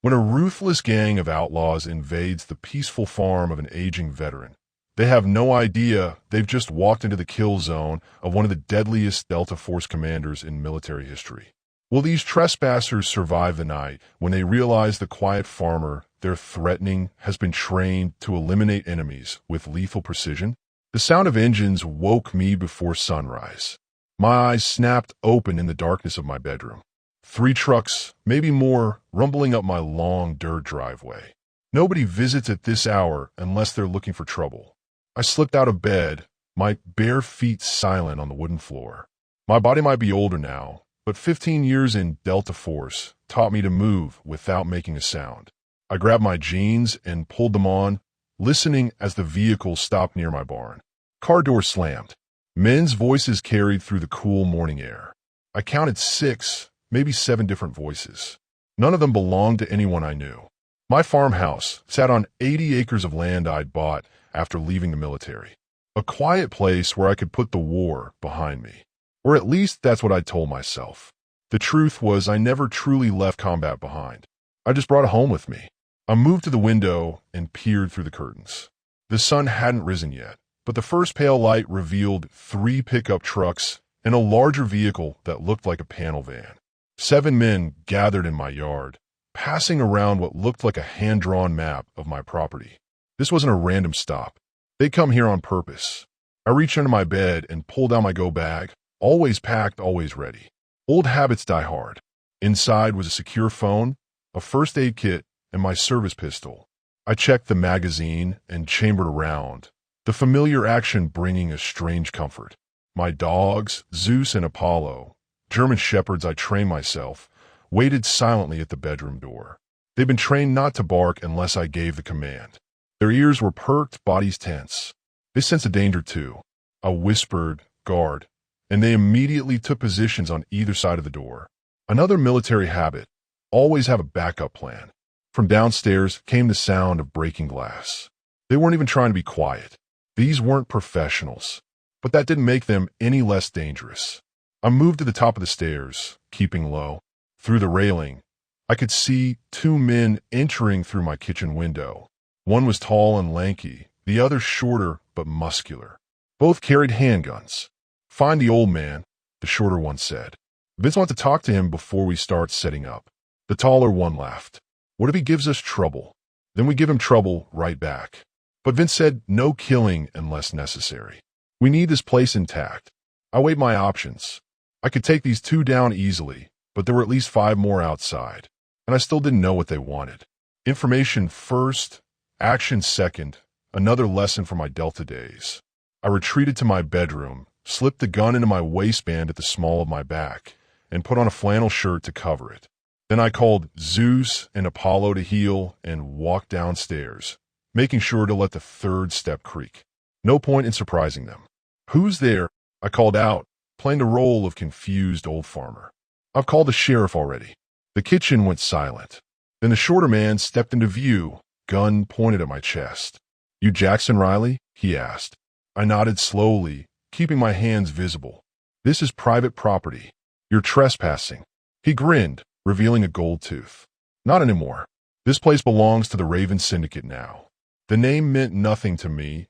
When a ruthless gang of outlaws invades the peaceful farm of an aging veteran, they have no idea they've just walked into the kill zone of one of the deadliest Delta Force commanders in military history. Will these trespassers survive the night when they realize the quiet farmer they're threatening has been trained to eliminate enemies with lethal precision? The sound of engines woke me before sunrise. My eyes snapped open in the darkness of my bedroom. 3 trucks, maybe more, rumbling up my long dirt driveway. Nobody visits at this hour unless they're looking for trouble. I slipped out of bed, my bare feet silent on the wooden floor. My body might be older now, but 15 years in Delta Force taught me to move without making a sound. I grabbed my jeans and pulled them on, listening as the vehicle stopped near my barn. Car door slammed. Men's voices carried through the cool morning air. I counted 6, maybe 7 different voices. None of them belonged to anyone I knew. My farmhouse sat on 80 acres of land I'd bought after leaving the military. A quiet place where I could put the war behind me. Or at least that's what I told myself. The truth was I never truly left combat behind. I just brought it home with me. I moved to the window and peered through the curtains. The sun hadn't risen yet, but the first pale light revealed 3 pickup trucks and a larger vehicle that looked like a panel van. 7 men gathered in my yard, passing around what looked like a hand-drawn map of my property. This wasn't a random stop. They'd come here on purpose. I reached under my bed and pulled out my go bag, always packed, always ready. Old habits die hard. Inside was a secure phone, a first aid kit, and my service pistol. I checked the magazine and chambered around, the familiar action bringing a strange comfort. My dogs, Zeus and Apollo, German shepherds I trained myself, waited silently at the bedroom door. They'd been trained not to bark unless I gave the command. Their ears were perked, bodies tense. They sensed a danger too. I whispered, "Guard," and they immediately took positions on either side of the door. Another military habit: always have a backup plan. From downstairs came the sound of breaking glass. They weren't even trying to be quiet. These weren't professionals, but that didn't make them any less dangerous. I moved to the top of the stairs, keeping low. Through the railing, I could see 2 men entering through my kitchen window. One was tall and lanky, the other shorter but muscular. Both carried handguns. "Find the old man," the shorter one said. "Vince wants to talk to him before we start setting up." The taller one laughed. "What if he gives us trouble? Then we give him trouble right back." But Vince said no killing unless necessary. "We need this place intact." I weighed my options. I could take these 2 down easily, but there were at least 5 more outside, and I still didn't know what they wanted. Information first, action second, another lesson from my Delta days. I retreated to my bedroom, slipped the gun into my waistband at the small of my back, and put on a flannel shirt to cover it. Then I called Zeus and Apollo to heel and walked downstairs, making sure to let the 3rd step creak. No point in surprising them. "Who's there?" I called out, playing the role of confused old farmer. "I've called the sheriff already." The kitchen went silent. Then the shorter man stepped into view, gun pointed at my chest. "You Jackson Riley?" he asked. I nodded slowly, keeping my hands visible. "This is private property. You're trespassing." He grinned, revealing a gold tooth. "Not anymore. This place belongs to the Raven Syndicate now." The name meant nothing to me,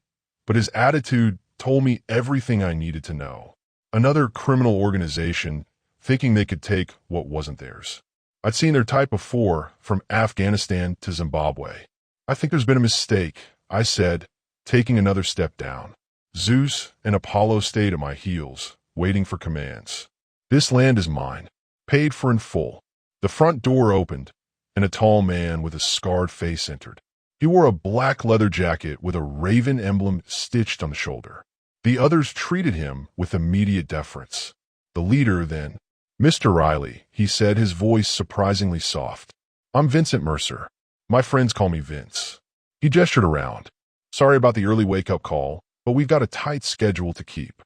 but his attitude told me everything I needed to know. Another criminal organization, thinking they could take what wasn't theirs. I'd seen their type before, from Afghanistan to Zimbabwe. "I think there's been a mistake," I said, taking another step down. Zeus and Apollo stayed at my heels, waiting for commands. "This land is mine, paid for in full." The front door opened, and a tall man with a scarred face entered. He wore a black leather jacket with a raven emblem stitched on the shoulder. The others treated him with immediate deference. The leader then, "Mr. Riley," he said, his voice surprisingly soft. "I'm Vincent Mercer. My friends call me Vince." He gestured around. "Sorry about the early wake-up call, but we've got a tight schedule to keep."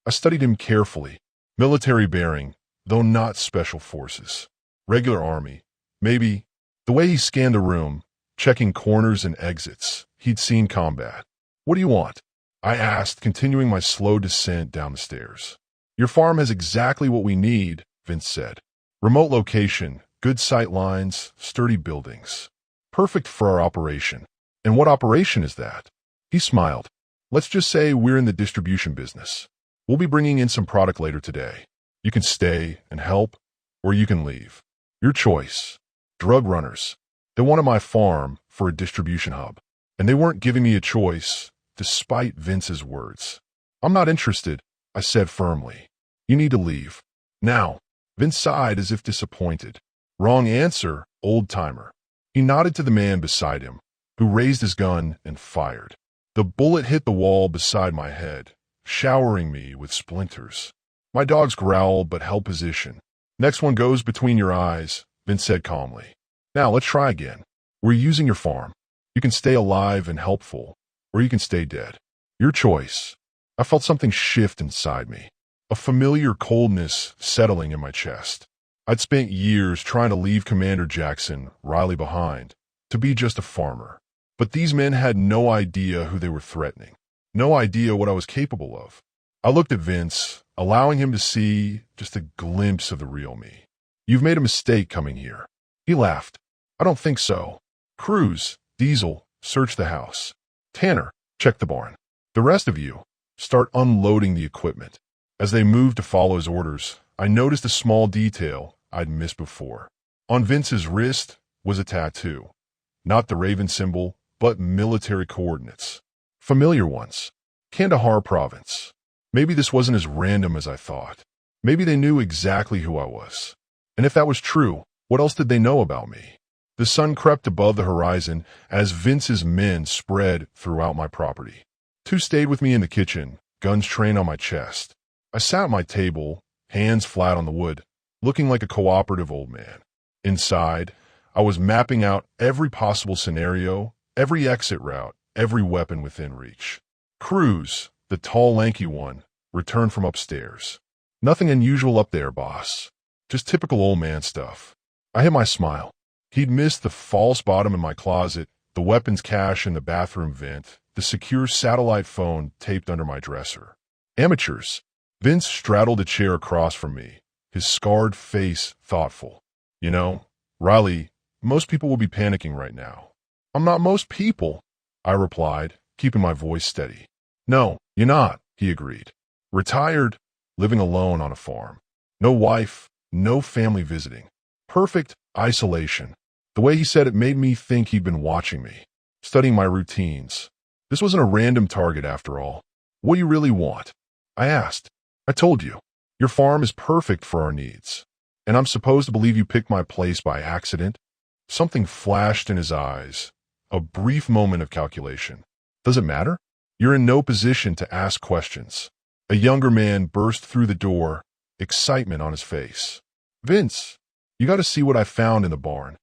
I studied him carefully. Military bearing, though not special forces. Regular army, maybe. The way he scanned the room, checking corners and exits, he'd seen combat. "What do you want?" I asked, continuing my slow descent down the stairs. "Your farm has exactly what we need," Vince said. "Remote location, Good sight lines, sturdy buildings. Perfect for our operation. And what operation is that? He smiled. Let's just say we're in the distribution business. We'll be bringing in some product later today. You can stay and help, or you can leave. Your choice. Drug runners. They wanted my farm for a distribution hub, and they weren't giving me a choice, despite Vince's words. I'm not interested, I said firmly. You need to leave. Now. Vince sighed as if disappointed. Wrong answer, old-timer. He nodded to the man beside him, who raised his gun and fired. The bullet hit the wall beside my head, showering me with splinters. My dogs growled but held position. Next one goes between your eyes, Vince said calmly. Now let's try again. We're using your farm. You can stay alive and helpful, or you can stay dead. Your choice. I felt something shift inside me, a familiar coldness settling in my chest. I'd spent years trying to leave Commander Jackson, Riley behind, to be just a farmer. But these men had no idea who they were threatening, no idea what I was capable of. I looked at Vince, allowing him to see just a glimpse of the real me. You've made a mistake coming here. He laughed. I don't think so. Cruz, Diesel, search the house. Tanner, check the barn. The rest of you, start unloading the equipment. As they moved to follow his orders, I noticed a small detail I'd missed before. On Vince's wrist was a tattoo. Not the Raven symbol, but military coordinates. Familiar ones. Kandahar province. Maybe this wasn't as random as I thought. Maybe they knew exactly who I was. And if that was true, what else did they know about me? The sun crept above the horizon as Vince's men spread throughout my property. Two stayed with me in the kitchen, guns trained on my chest. I sat at my table, hands flat on the wood, looking like a cooperative old man. Inside, I was mapping out every possible scenario, every exit route, every weapon within reach. Cruz, the tall, lanky one, returned from upstairs. Nothing unusual up there, boss. Just typical old man stuff. I hid my smile. He'd missed the false bottom in my closet, the weapons cache in the bathroom vent, the secure satellite phone taped under my dresser. Amateurs. Vince straddled a chair across from me, his scarred face thoughtful. You know, Riley, most people will be panicking right now. I'm not most people, I replied, keeping my voice steady. No, you're not, he agreed. Retired, living alone on a farm. No wife, no family visiting. Perfect isolation. The way he said it made me think he'd been watching me, studying my routines. This wasn't a random target after all. What do you really want? I asked. I told you. Your farm is perfect for our needs. And I'm supposed to believe you picked my place by accident? Something flashed in his eyes. A brief moment of calculation. Does it matter? You're in no position to ask questions. A younger man burst through the door, excitement on his face. Vince, you got to see what I found in the barn.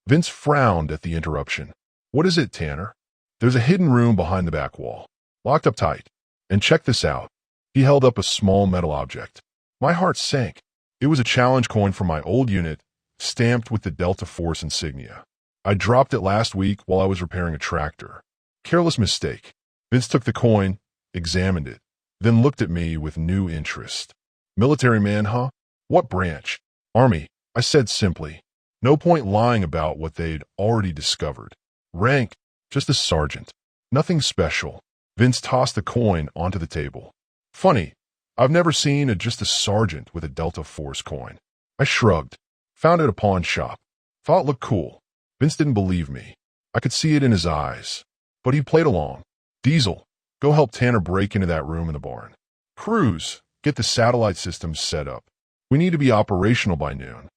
Vince frowned at the interruption. What is it, Tanner? There's a hidden room behind the back wall, locked up tight. And check this out. He held up a small metal object. My heart sank. It was a challenge coin from my old unit, stamped with the Delta Force insignia. I dropped it last week while I was repairing a tractor. Careless mistake. Vince took the coin, examined it, then looked at me with new interest. Military man, huh? What branch? Army, I said simply. No point lying about what they'd already discovered. Rank, just a sergeant. Nothing special. Vince tossed the coin onto the table. Funny, I've never seen just a sergeant with a Delta Force coin. I shrugged. Found it at a pawn shop. Thought it looked cool. Vince didn't believe me. I could see it in his eyes. But he played along. Diesel, go help Tanner break into that room in the barn. Cruz, get the satellite systems set up. We need to be operational by noon.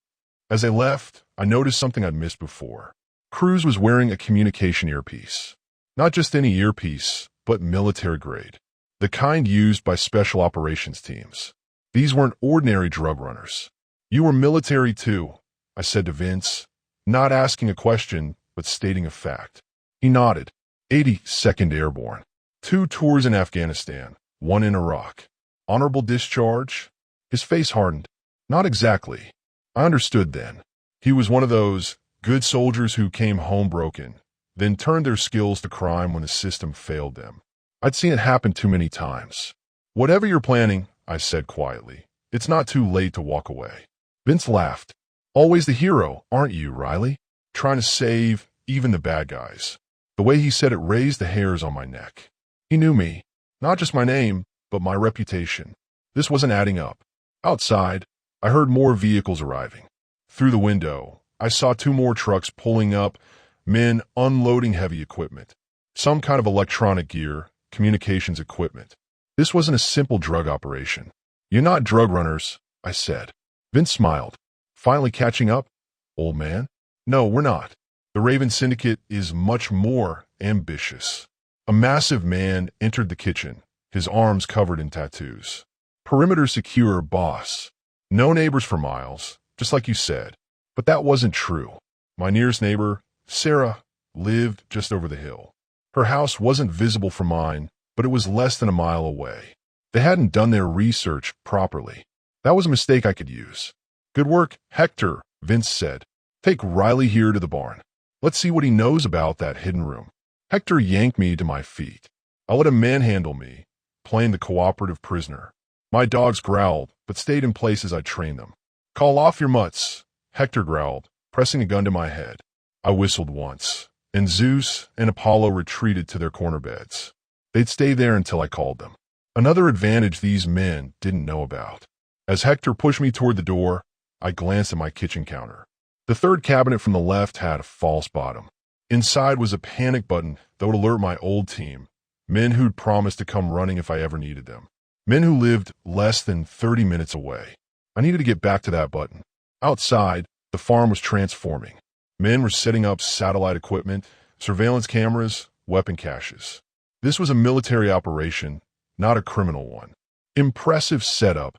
As I left, I noticed something I'd missed before. Cruz was wearing a communication earpiece. Not just any earpiece, but military grade. The kind used by special operations teams. These weren't ordinary drug runners. You were military too, I said to Vince, not asking a question, but stating a fact. He nodded. 82nd Airborne. 2 tours in Afghanistan, 1 in Iraq. Honorable discharge? His face hardened. Not exactly. I understood then. He was one of those good soldiers who came home broken, then turned their skills to crime when the system failed them. I'd seen it happen too many times. Whatever you're planning, I said quietly, it's not too late to walk away. Vince laughed. Always the hero, aren't you, Riley? Trying to save even the bad guys. The way he said it raised the hairs on my neck. He knew me. Not just my name, but my reputation. This wasn't adding up. Outside, I heard more vehicles arriving. Through the window, I saw 2 more trucks pulling up, men unloading heavy equipment. Some kind of electronic gear, communications equipment. This wasn't a simple drug operation. You're not drug runners, I said. Vince smiled. Finally catching up, old man? No, we're not. The Raven Syndicate is much more ambitious. A massive man entered the kitchen, his arms covered in tattoos. Perimeter secure, boss. No neighbors for miles, just like you said. But that wasn't true. My nearest neighbor, Sarah, lived just over the hill. Her house wasn't visible from mine, but it was less than a mile away. They hadn't done their research properly. That was a mistake I could use. Good work, Hector, Vince said. Take Riley here to the barn. Let's see what he knows about that hidden room. Hector yanked me to my feet. I let him manhandle me, playing the cooperative prisoner. My dogs growled, but stayed in place as I trained them. Call off your mutts, Hector growled, pressing a gun to my head. I whistled once, and Zeus and Apollo retreated to their corner beds. They'd stay there until I called them. Another advantage these men didn't know about. As Hector pushed me toward the door, I glanced at my kitchen counter. The third cabinet from the left had a false bottom. Inside was a panic button that would alert my old team, men who'd promised to come running if I ever needed them. Men who lived less than 30 minutes away. I needed to get back to that button. Outside, the farm was transforming. Men were setting up satellite equipment, surveillance cameras, weapon caches. This was a military operation, not a criminal one. Impressive setup,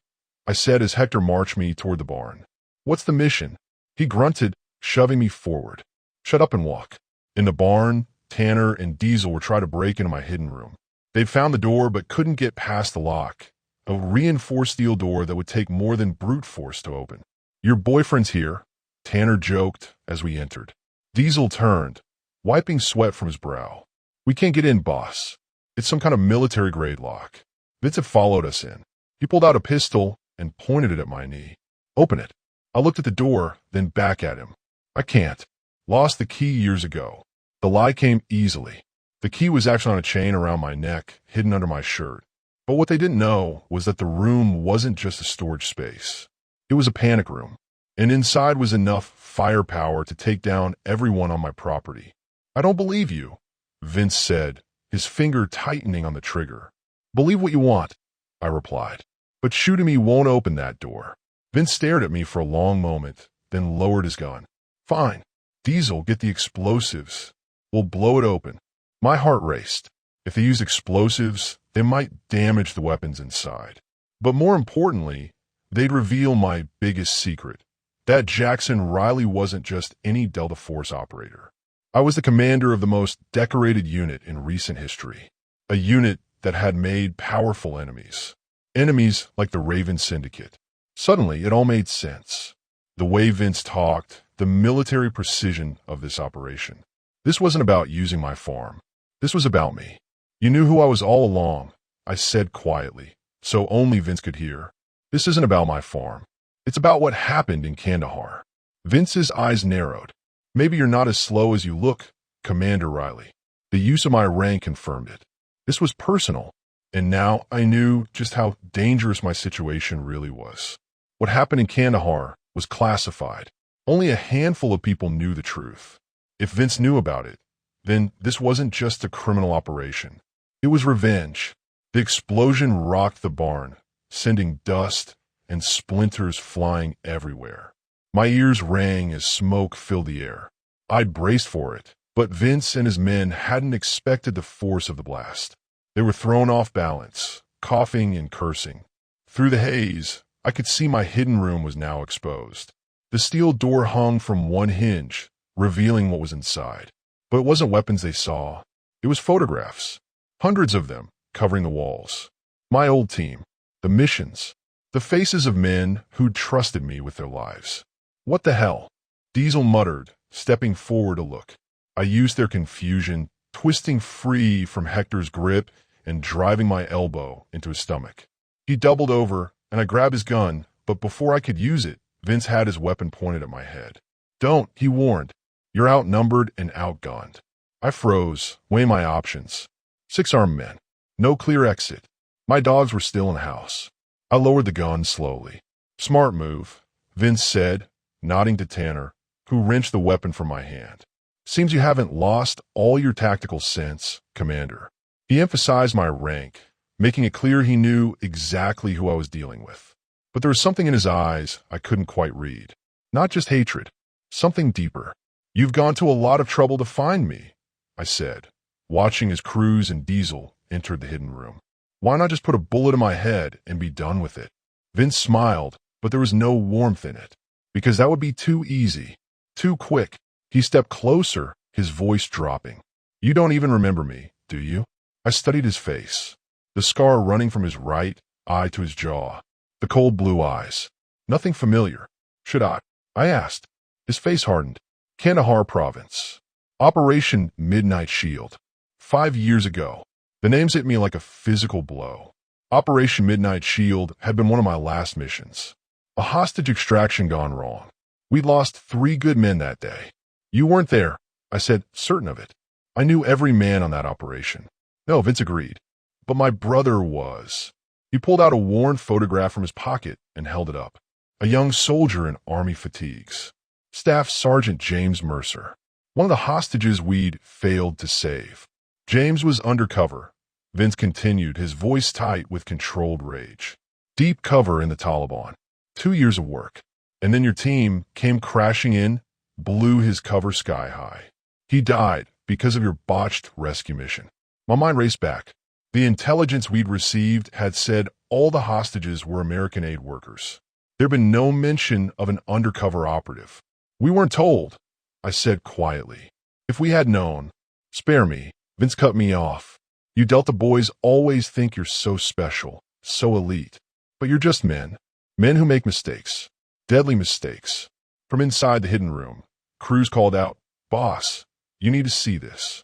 I said as Hector marched me toward the barn. What's the mission? He grunted, shoving me forward. Shut up and walk. In the barn, Tanner and Diesel were trying to break into my hidden room. They'd found the door but couldn't get past the lock, a reinforced steel door that would take more than brute force to open. Your boyfriend's here, Tanner joked as we entered. Diesel turned, wiping sweat from his brow. We can't get in, boss. It's some kind of military-grade lock. Vince had followed us in. He pulled out a pistol and pointed it at my knee. Open it. I looked at the door, then back at him. I can't. Lost the key years ago. The lie came easily. The key was actually on a chain around my neck, hidden under my shirt. But what they didn't know was that the room wasn't just a storage space. It was a panic room, and inside was enough firepower to take down everyone on my property. I don't believe you, Vince said, his finger tightening on the trigger. Believe what you want, I replied. But shooting me won't open that door. Vince stared at me for a long moment, then lowered his gun. Fine. Diesel, get the explosives. We'll blow it open. My heart raced. If they used explosives, they might damage the weapons inside. But more importantly, they'd reveal my biggest secret. That Jackson Riley wasn't just any Delta Force operator. I was the commander of the most decorated unit in recent history. A unit that had made powerful enemies. Enemies like the Raven Syndicate. Suddenly, it all made sense. The way Vince talked, the military precision of this operation. This wasn't about using my farm. This was about me. You knew who I was all along, I said quietly, so only Vince could hear. This isn't about my farm. It's about what happened in Kandahar. Vince's eyes narrowed. Maybe you're not as slow as you look, Commander Riley. The use of my rank confirmed it. This was personal, and now I knew just how dangerous my situation really was. What happened in Kandahar was classified. Only a handful of people knew the truth. If Vince knew about it, then this wasn't just a criminal operation. It was revenge. The explosion rocked the barn, sending dust and splinters flying everywhere. My ears rang as smoke filled the air. I'd braced for it, but Vince and his men hadn't expected the force of the blast. They were thrown off balance, coughing and cursing. Through the haze, I could see my hidden room was now exposed. The steel door hung from one hinge, revealing what was inside. But it wasn't weapons they saw. It was photographs. Hundreds of them, covering the walls. My old team. The missions. The faces of men who'd trusted me with their lives. What the hell? Diesel muttered, stepping forward to look. I used their confusion, twisting free from Hector's grip and driving my elbow into his stomach. He doubled over, and I grabbed his gun, but before I could use it, Vince had his weapon pointed at my head. Don't, he warned. You're outnumbered and outgunned. I froze, weighing my options. 6 armed men. No clear exit. My dogs were still in the house. I lowered the gun slowly. Smart move, Vince said, nodding to Tanner, who wrenched the weapon from my hand. Seems you haven't lost all your tactical sense, Commander. He emphasized my rank, making it clear he knew exactly who I was dealing with. But there was something in his eyes I couldn't quite read. Not just hatred, something deeper. You've gone to a lot of trouble to find me, I said, watching as Cruz and Diesel entered the hidden room. Why not just put a bullet in my head and be done with it? Vince smiled, but there was no warmth in it. Because that would be too easy, too quick. He stepped closer, his voice dropping. You don't even remember me, do you? I studied his face, the scar running from his right eye to his jaw, the cold blue eyes. Nothing familiar. Should I asked. His face hardened. Kandahar Province. Operation Midnight Shield. 5 years ago. The names hit me like a physical blow. Operation Midnight Shield had been one of my last missions. A hostage extraction gone wrong. We'd lost 3 good men that day. You weren't there, I said, certain of it. I knew every man on that operation. No, Vince agreed. But my brother was. He pulled out a worn photograph from his pocket and held it up. A young soldier in Army fatigues. Staff Sergeant James Mercer. One of the hostages we'd failed to save. James was undercover. Vince continued, his voice tight with controlled rage. Deep cover in the Taliban. 2 years of work. And then your team came crashing in, blew his cover sky high. He died because of your botched rescue mission. My mind raced back. The intelligence we'd received had said all the hostages were American aid workers. There'd been no mention of an undercover operative. We weren't told, I said quietly. If we had known, spare me, Vince cut me off. You Delta boys always think you're so special, so elite. But you're just men. Men who make mistakes. Deadly mistakes. From inside the hidden room, Cruz called out, Boss, you need to see this.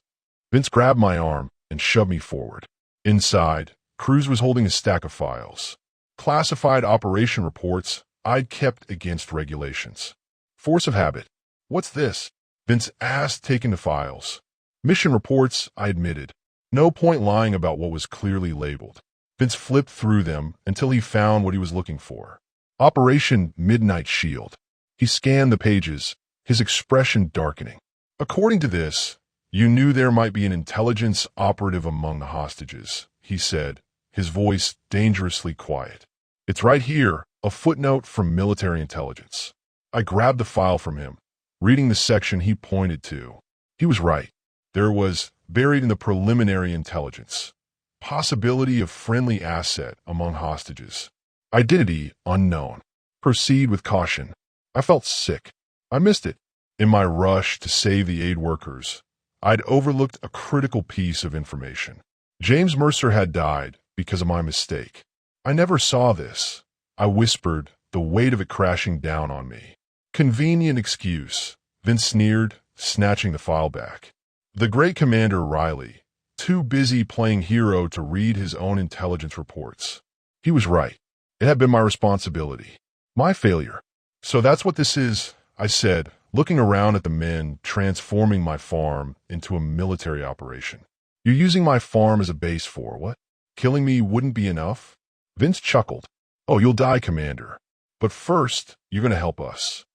Vince grabbed my arm and shoved me forward. Inside, Cruz was holding a stack of files. Classified operation reports I'd kept against regulations. Force of habit. What's this? Vince asked, taking the files. Mission reports, I admitted. No point lying about what was clearly labeled. Vince flipped through them until he found what he was looking for. Operation Midnight Shield. He scanned the pages, his expression darkening. According to this, you knew there might be an intelligence operative among the hostages, he said, his voice dangerously quiet. It's right here, a footnote from military intelligence. I grabbed the file from him, reading the section he pointed to. He was right. There was, buried in the preliminary intelligence, possibility of friendly asset among hostages. Identity unknown. Proceed with caution. I felt sick. I missed it. In my rush to save the aid workers, I'd overlooked a critical piece of information. James Mercer had died because of my mistake. I never saw this. I whispered, the weight of it crashing down on me. Convenient excuse, Vince sneered, snatching the file back. The great Commander Riley, too busy playing hero to read his own intelligence reports. He was right. It had been my responsibility. My failure. So that's what this is, I said, looking around at the men transforming my farm into a military operation. You're using my farm as a base for what? Killing me wouldn't be enough? Vince chuckled. Oh, you'll die, Commander. But first, you're going to help us.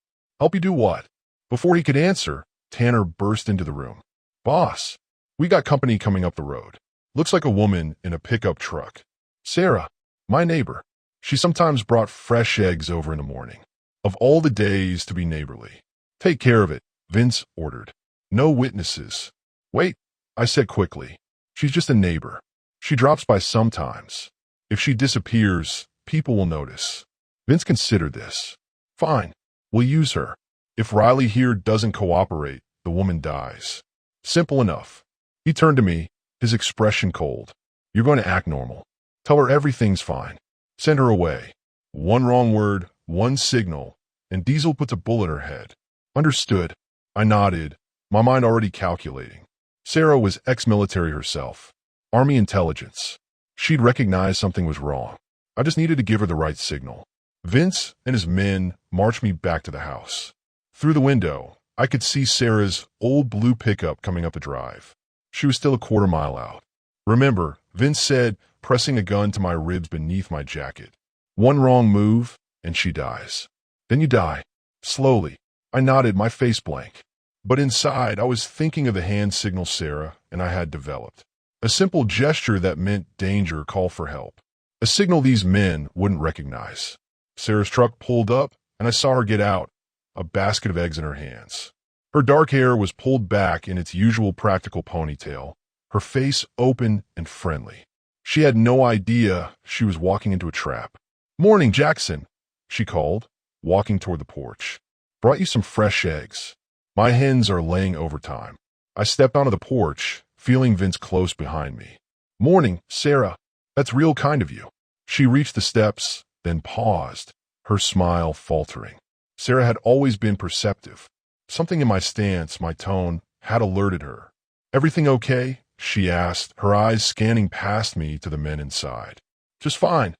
Help you do what? Before he could answer, Tanner burst into the room. Boss, we got company coming up the road. Looks like a woman in a pickup truck. Sarah, my neighbor. She sometimes brought fresh eggs over in the morning. Of all the days to be neighborly. Take care of it, Vince ordered. No witnesses. Wait, I said quickly. She's just a neighbor. She drops by sometimes. If she disappears, people will notice. Vince considered this. Fine, we'll use her. If Riley here doesn't cooperate, the woman dies. Simple enough. He turned to me, his expression cold. You're going to act normal. Tell her everything's fine. Send her away. One wrong word, one signal, and Diesel puts a bullet in her head. Understood. I nodded, my mind already calculating. Sarah was ex-military herself. Army intelligence. She'd recognized something was wrong. I just needed to give her the right signal. Vince and his men marched me back to the house. Through the window, I could see Sarah's old blue pickup coming up the drive. She was still a quarter mile out. Remember, Vince said, pressing a gun to my ribs beneath my jacket. One wrong move, and she dies. Then you die. Slowly. I nodded, my face blank. But inside, I was thinking of the hand signal Sarah and I had developed. A simple gesture that meant danger, call for help. A signal these men wouldn't recognize. Sarah's truck pulled up, and I saw her get out, a basket of eggs in her hands. Her dark hair was pulled back in its usual practical ponytail, her face open and friendly. She had no idea she was walking into a trap. "Morning, Jackson," she called, walking toward the porch. "Brought you some fresh eggs. My hens are laying overtime." I stepped onto the porch, feeling Vince close behind me. "Morning, Sarah. That's real kind of you." She reached the steps, then paused, her smile faltering. Sarah had always been perceptive. Something in my stance, my tone, had alerted her. "Everything okay?" she asked, her eyes scanning past me to the men inside. "Just fine,"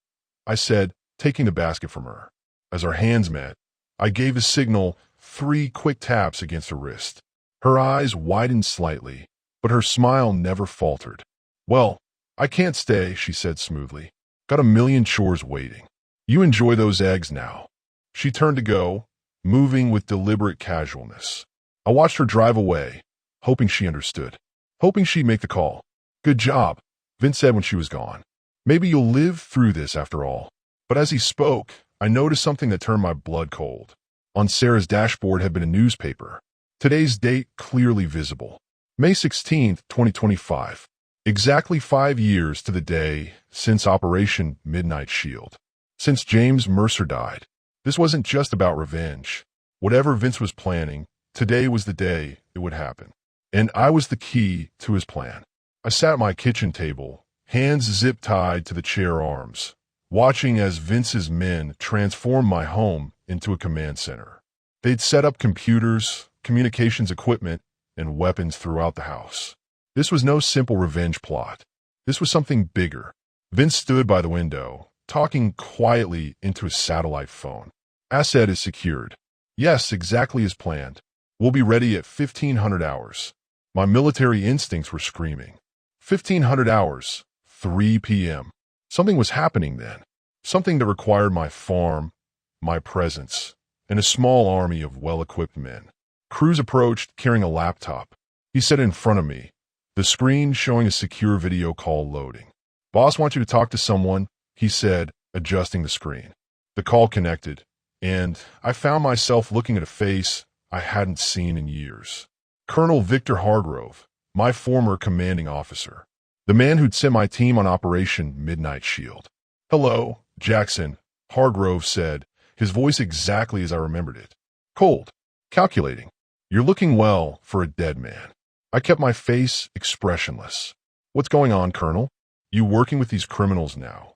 I said, taking the basket from her. As our hands met, I gave a signal, 3 quick taps against her wrist. Her eyes widened slightly, but her smile never faltered. "Well, I can't stay," she said smoothly. "Got a million chores waiting. You enjoy those eggs now." She turned to go, moving with deliberate casualness. I watched her drive away, hoping she understood, hoping she'd make the call. "Good job," Vince said when she was gone. "Maybe you'll live through this after all." But as he spoke, I noticed something that turned my blood cold. On Sarah's dashboard had been a newspaper. Today's date clearly visible. May 16th, 2025. Exactly 5 years to the day since Operation Midnight Shield. Since James Mercer died. This wasn't just about revenge. Whatever Vince was planning, today was the day it would happen. And I was the key to his plan. I sat at my kitchen table, hands zip-tied to the chair arms, watching as Vince's men transformed my home into a command center. They'd set up computers, communications equipment, and weapons throughout the house. This was no simple revenge plot. This was something bigger. Vince stood by the window, talking quietly into his satellite phone. "Asset is secured." "Yes, exactly as planned. We'll be ready at 1500 hours. My military instincts were screaming. 1500 hours, 3 p.m. Something was happening then. Something that required my farm, my presence, and a small army of well-equipped men. Cruz approached, carrying a laptop. He sat in front of me, the screen showing a secure video call loading. "Boss wants you to talk to someone," he said, adjusting the screen. The call connected, and I found myself looking at a face I hadn't seen in years. Colonel Victor Hargrove, my former commanding officer. The man who'd sent my team on Operation Midnight Shield. "Hello, Jackson," Hargrove said, his voice exactly as I remembered it. "Cold. Calculating. You're looking well for a dead man." I kept my face expressionless. "What's going on, Colonel? You working with these criminals now?"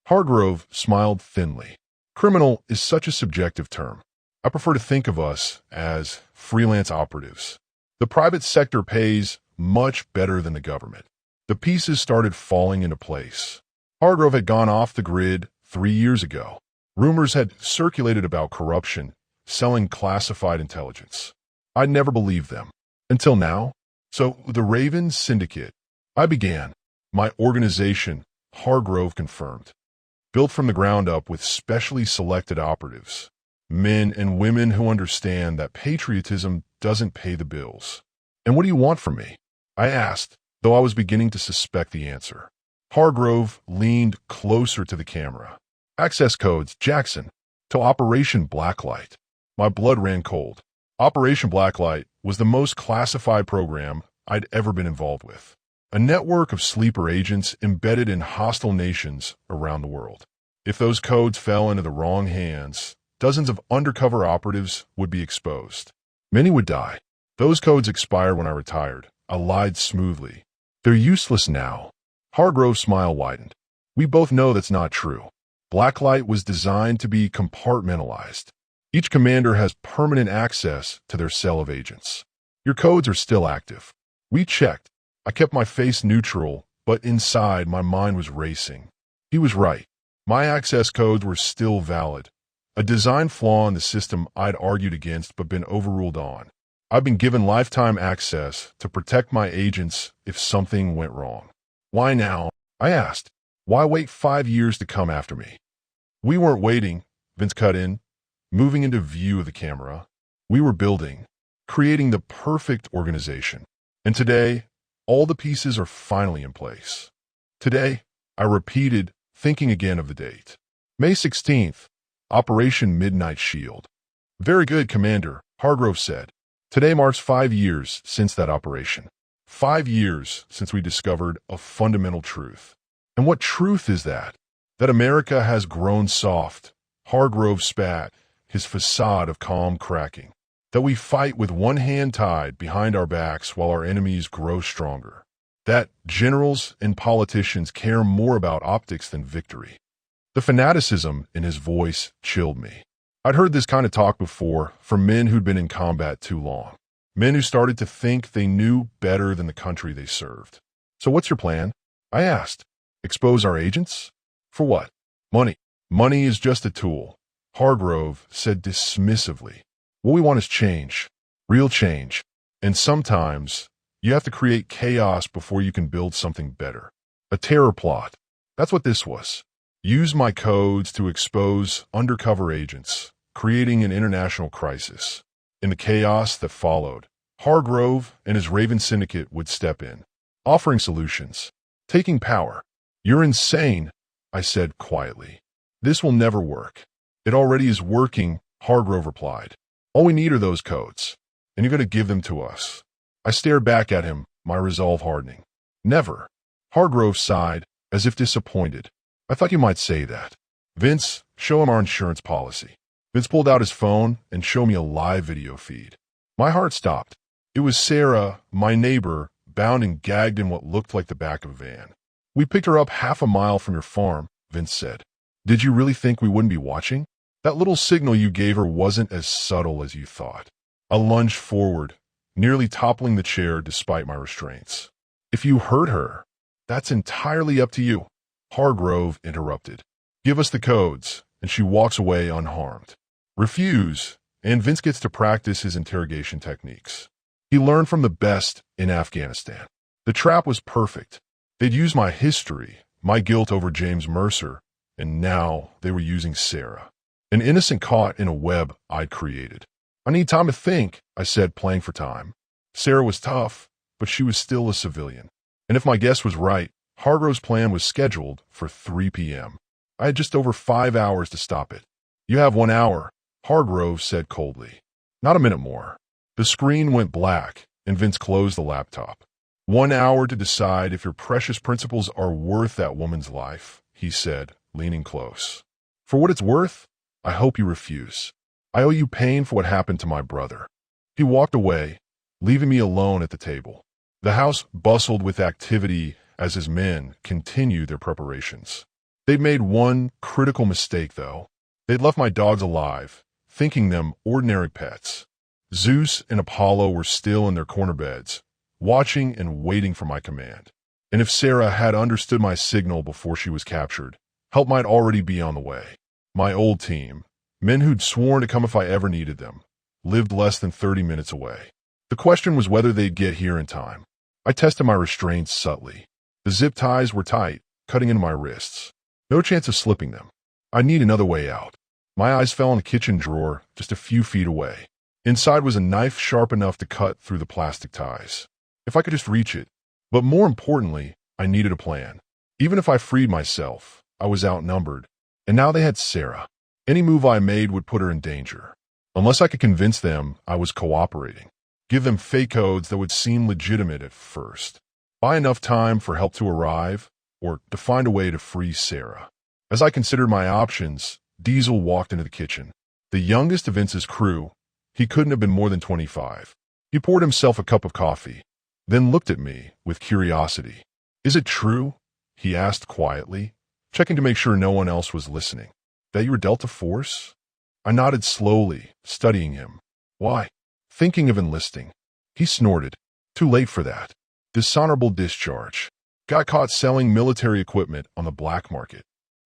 Hargrove smiled thinly. "Criminal is such a subjective term. I prefer to think of us as freelance operatives. The private sector pays much better than the government." The pieces started falling into place. Hargrove had gone off the grid 3 years ago. Rumors had circulated about corruption, selling classified intelligence. I'd never believed them. Until now. So, the Raven Syndicate. I began. My organization, Hargrove confirmed. Built from the ground up with specially selected operatives. Men and women who understand that patriotism doesn't pay the bills. "And what do you want from me?" I asked, though I was beginning to suspect the answer. Hargrove leaned closer to the camera. "Access codes, Jackson, to Operation Blacklight." My blood ran cold. Operation Blacklight was the most classified program I'd ever been involved with. A network of sleeper agents embedded in hostile nations around the world. If those codes fell into the wrong hands, dozens of undercover operatives would be exposed. Many would die. Those codes expired when I retired. I lied smoothly. "They're useless now." Hargrove's smile widened. "We both know that's not true. Blacklight was designed to be compartmentalized. Each commander has permanent access to their cell of agents. Your codes are still active." We checked. I kept my face neutral, but inside my mind was racing. He was right. My access codes were still valid, A design flaw in the system I'd argued against but been overruled on. I've been given lifetime access to protect my agents if something went wrong. Why now? I asked. Why wait 5 years to come after me? We weren't waiting, Vince cut in, moving into view of the camera. We were building, creating the perfect organization. And today, all the pieces are finally in place. Today, I repeated, thinking again of the date. May 16th, Operation Midnight Shield. Very good, Commander, Hargrove said. Today marks 5 years since that operation. 5 years since we discovered a fundamental truth. And what truth is that? That America has grown soft. Hargrove spat, his facade of calm cracking. That we fight with one hand tied behind our backs while our enemies grow stronger. That generals and politicians care more about optics than victory. The fanaticism in his voice chilled me. I'd heard this kind of talk before from men who'd been in combat too long. Men who started to think they knew better than the country they served. So what's your plan? I asked. Expose our agents? For what? Money. Money is just a tool, Hargrove said dismissively. What we want is change. Real change. And sometimes you have to create chaos before you can build something better. A terror plot. That's what this was. Use my codes to expose undercover agents, creating an international crisis. In the chaos that followed, Hargrove and his Raven Syndicate would step in, offering solutions, taking power. You're insane, I said quietly. This will never work. It already is working, Hargrove replied. All we need are those codes, and you're going to give them to us. I stared back at him, my resolve hardening. Never. Hargrove sighed, as if disappointed. I thought you might say that. Vince, show him our insurance policy. Vince pulled out his phone and showed me a live video feed. My heart stopped. It was Sarah, my neighbor, bound and gagged in what looked like the back of a van. We picked her up half a mile from your farm, Vince said. Did you really think we wouldn't be watching? That little signal you gave her wasn't as subtle as you thought. I lunged forward, nearly toppling the chair despite my restraints. If you hurt her, that's entirely up to you. Hargrove interrupted. Give us the codes, and she walks away unharmed. Refuse, and Vince gets to practice his interrogation techniques. He learned from the best in Afghanistan. The trap was perfect. They'd used my history, my guilt over James Mercer, and now they were using Sarah. An innocent caught in a web I'd created. I need time to think, I said, playing for time. Sarah was tough, but she was still a civilian. And if my guess was right, Hargrove's plan was scheduled for 3 p.m. I had just over 5 hours to stop it. You have 1 hour, Hargrove said coldly. Not a minute more. The screen went black, and Vince closed the laptop. 1 hour to decide if your precious principles are worth that woman's life, he said, leaning close. For what it's worth, I hope you refuse. I owe you pain for what happened to my brother. He walked away, leaving me alone at the table. The house bustled with activity as his men continued their preparations. They'd made one critical mistake, though. They'd left my dogs alive, thinking them ordinary pets. Zeus and Apollo were still in their corner beds, watching and waiting for my command. And if Sarah had understood my signal before she was captured, help might already be on the way. My old team, men who'd sworn to come if I ever needed them, lived less than 30 minutes away. The question was whether they'd get here in time. I tested my restraints subtly. The zip ties were tight, cutting into my wrists. No chance of slipping them. I need another way out. My eyes fell on the kitchen drawer just a few feet away. Inside was a knife sharp enough to cut through the plastic ties. If I could just reach it. But more importantly, I needed a plan. Even if I freed myself, I was outnumbered. And now they had Sarah. Any move I made would put her in danger. Unless I could convince them I was cooperating. Give them fake codes that would seem legitimate at first. Buy enough time for help to arrive, or to find a way to free Sarah. As I considered my options, Diesel walked into the kitchen. The youngest of Vince's crew, he couldn't have been more than 25. He poured himself a cup of coffee, then looked at me with curiosity. Is it true? He asked quietly, checking to make sure no one else was listening. That you were Delta Force? I nodded slowly, studying him. Why? Thinking of enlisting. He snorted. Too late for that. Dishonorable discharge. Got caught selling military equipment on the black market.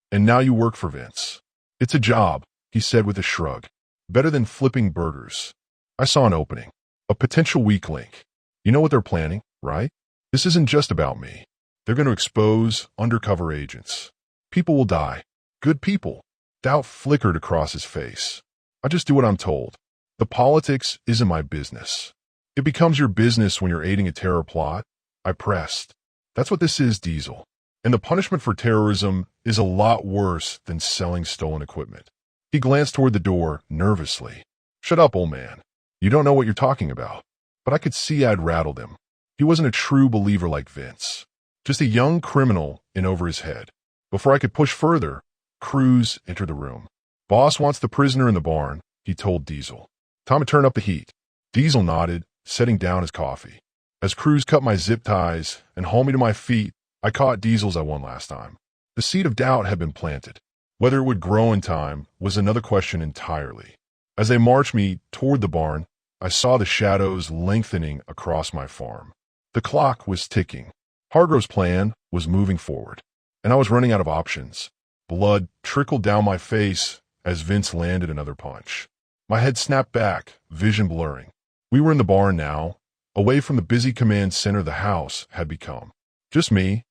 And now you work for Vince. It's a job, he said with a shrug. Better than flipping burgers. I saw an opening. A potential weak link. You know what they're planning, right? This isn't just about me. They're going to expose undercover agents. People will die. Good people. Doubt flickered across his face. I just do what I'm told. The politics isn't my business. It becomes your business when you're aiding a terror plot. I pressed. That's what this is, Diesel. And the punishment for terrorism is a lot worse than selling stolen equipment. He glanced toward the door nervously. Shut up, old man. You don't know what you're talking about. But I could see I'd rattled him. He wasn't a true believer like Vince. Just a young criminal in over his head. Before I could push further, Cruz entered the room. Boss wants the prisoner in the barn, he told Diesel. Time to turn up the heat. Diesel nodded, setting down his coffee. As Cruz cut my zip ties and hauled me to my feet, I caught Diesel's I won last time. The seed of doubt had been planted. Whether it would grow in time was another question entirely. As they marched me toward the barn, I saw the shadows lengthening across my farm. The clock was ticking. Hargrove's plan was moving forward, and I was running out of options. Blood trickled down my face as Vince landed another punch. My head snapped back, vision blurring. We were in the barn now, away from the busy command center the house had become. Just me,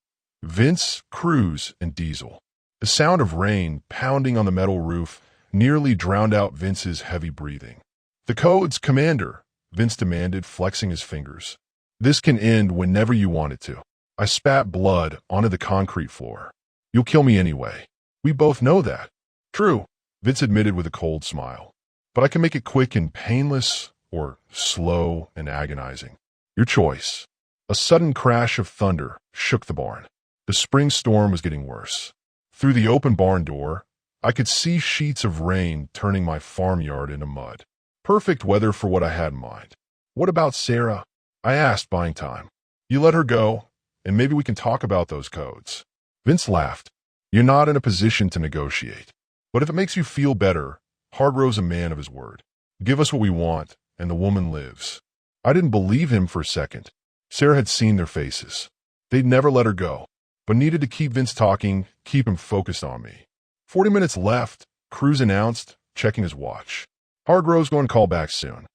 Vince, Cruz, and Diesel. The sound of rain pounding on the metal roof nearly drowned out Vince's heavy breathing. The codes, Commander, Vince demanded, flexing his fingers. This can end whenever you want it to. I spat blood onto the concrete floor. You'll kill me anyway. We both know that. True, Vince admitted with a cold smile. But I can make it quick and painless, or slow and agonizing. Your choice. A sudden crash of thunder shook the barn. The spring storm was getting worse. Through the open barn door, I could see sheets of rain turning my farmyard into mud. Perfect weather for what I had in mind. What about Sarah? I asked, buying time. You let her go, and maybe we can talk about those codes. Vince laughed. You're not in a position to negotiate. But if it makes you feel better, Hargrove's a man of his word. Give us what we want, and the woman lives. I didn't believe him for a second. Sarah had seen their faces. They'd never let her go, but needed to keep Vince talking, keep him focused on me. 40 minutes left, Cruz announced, checking his watch. Hargrove's going to call back soon.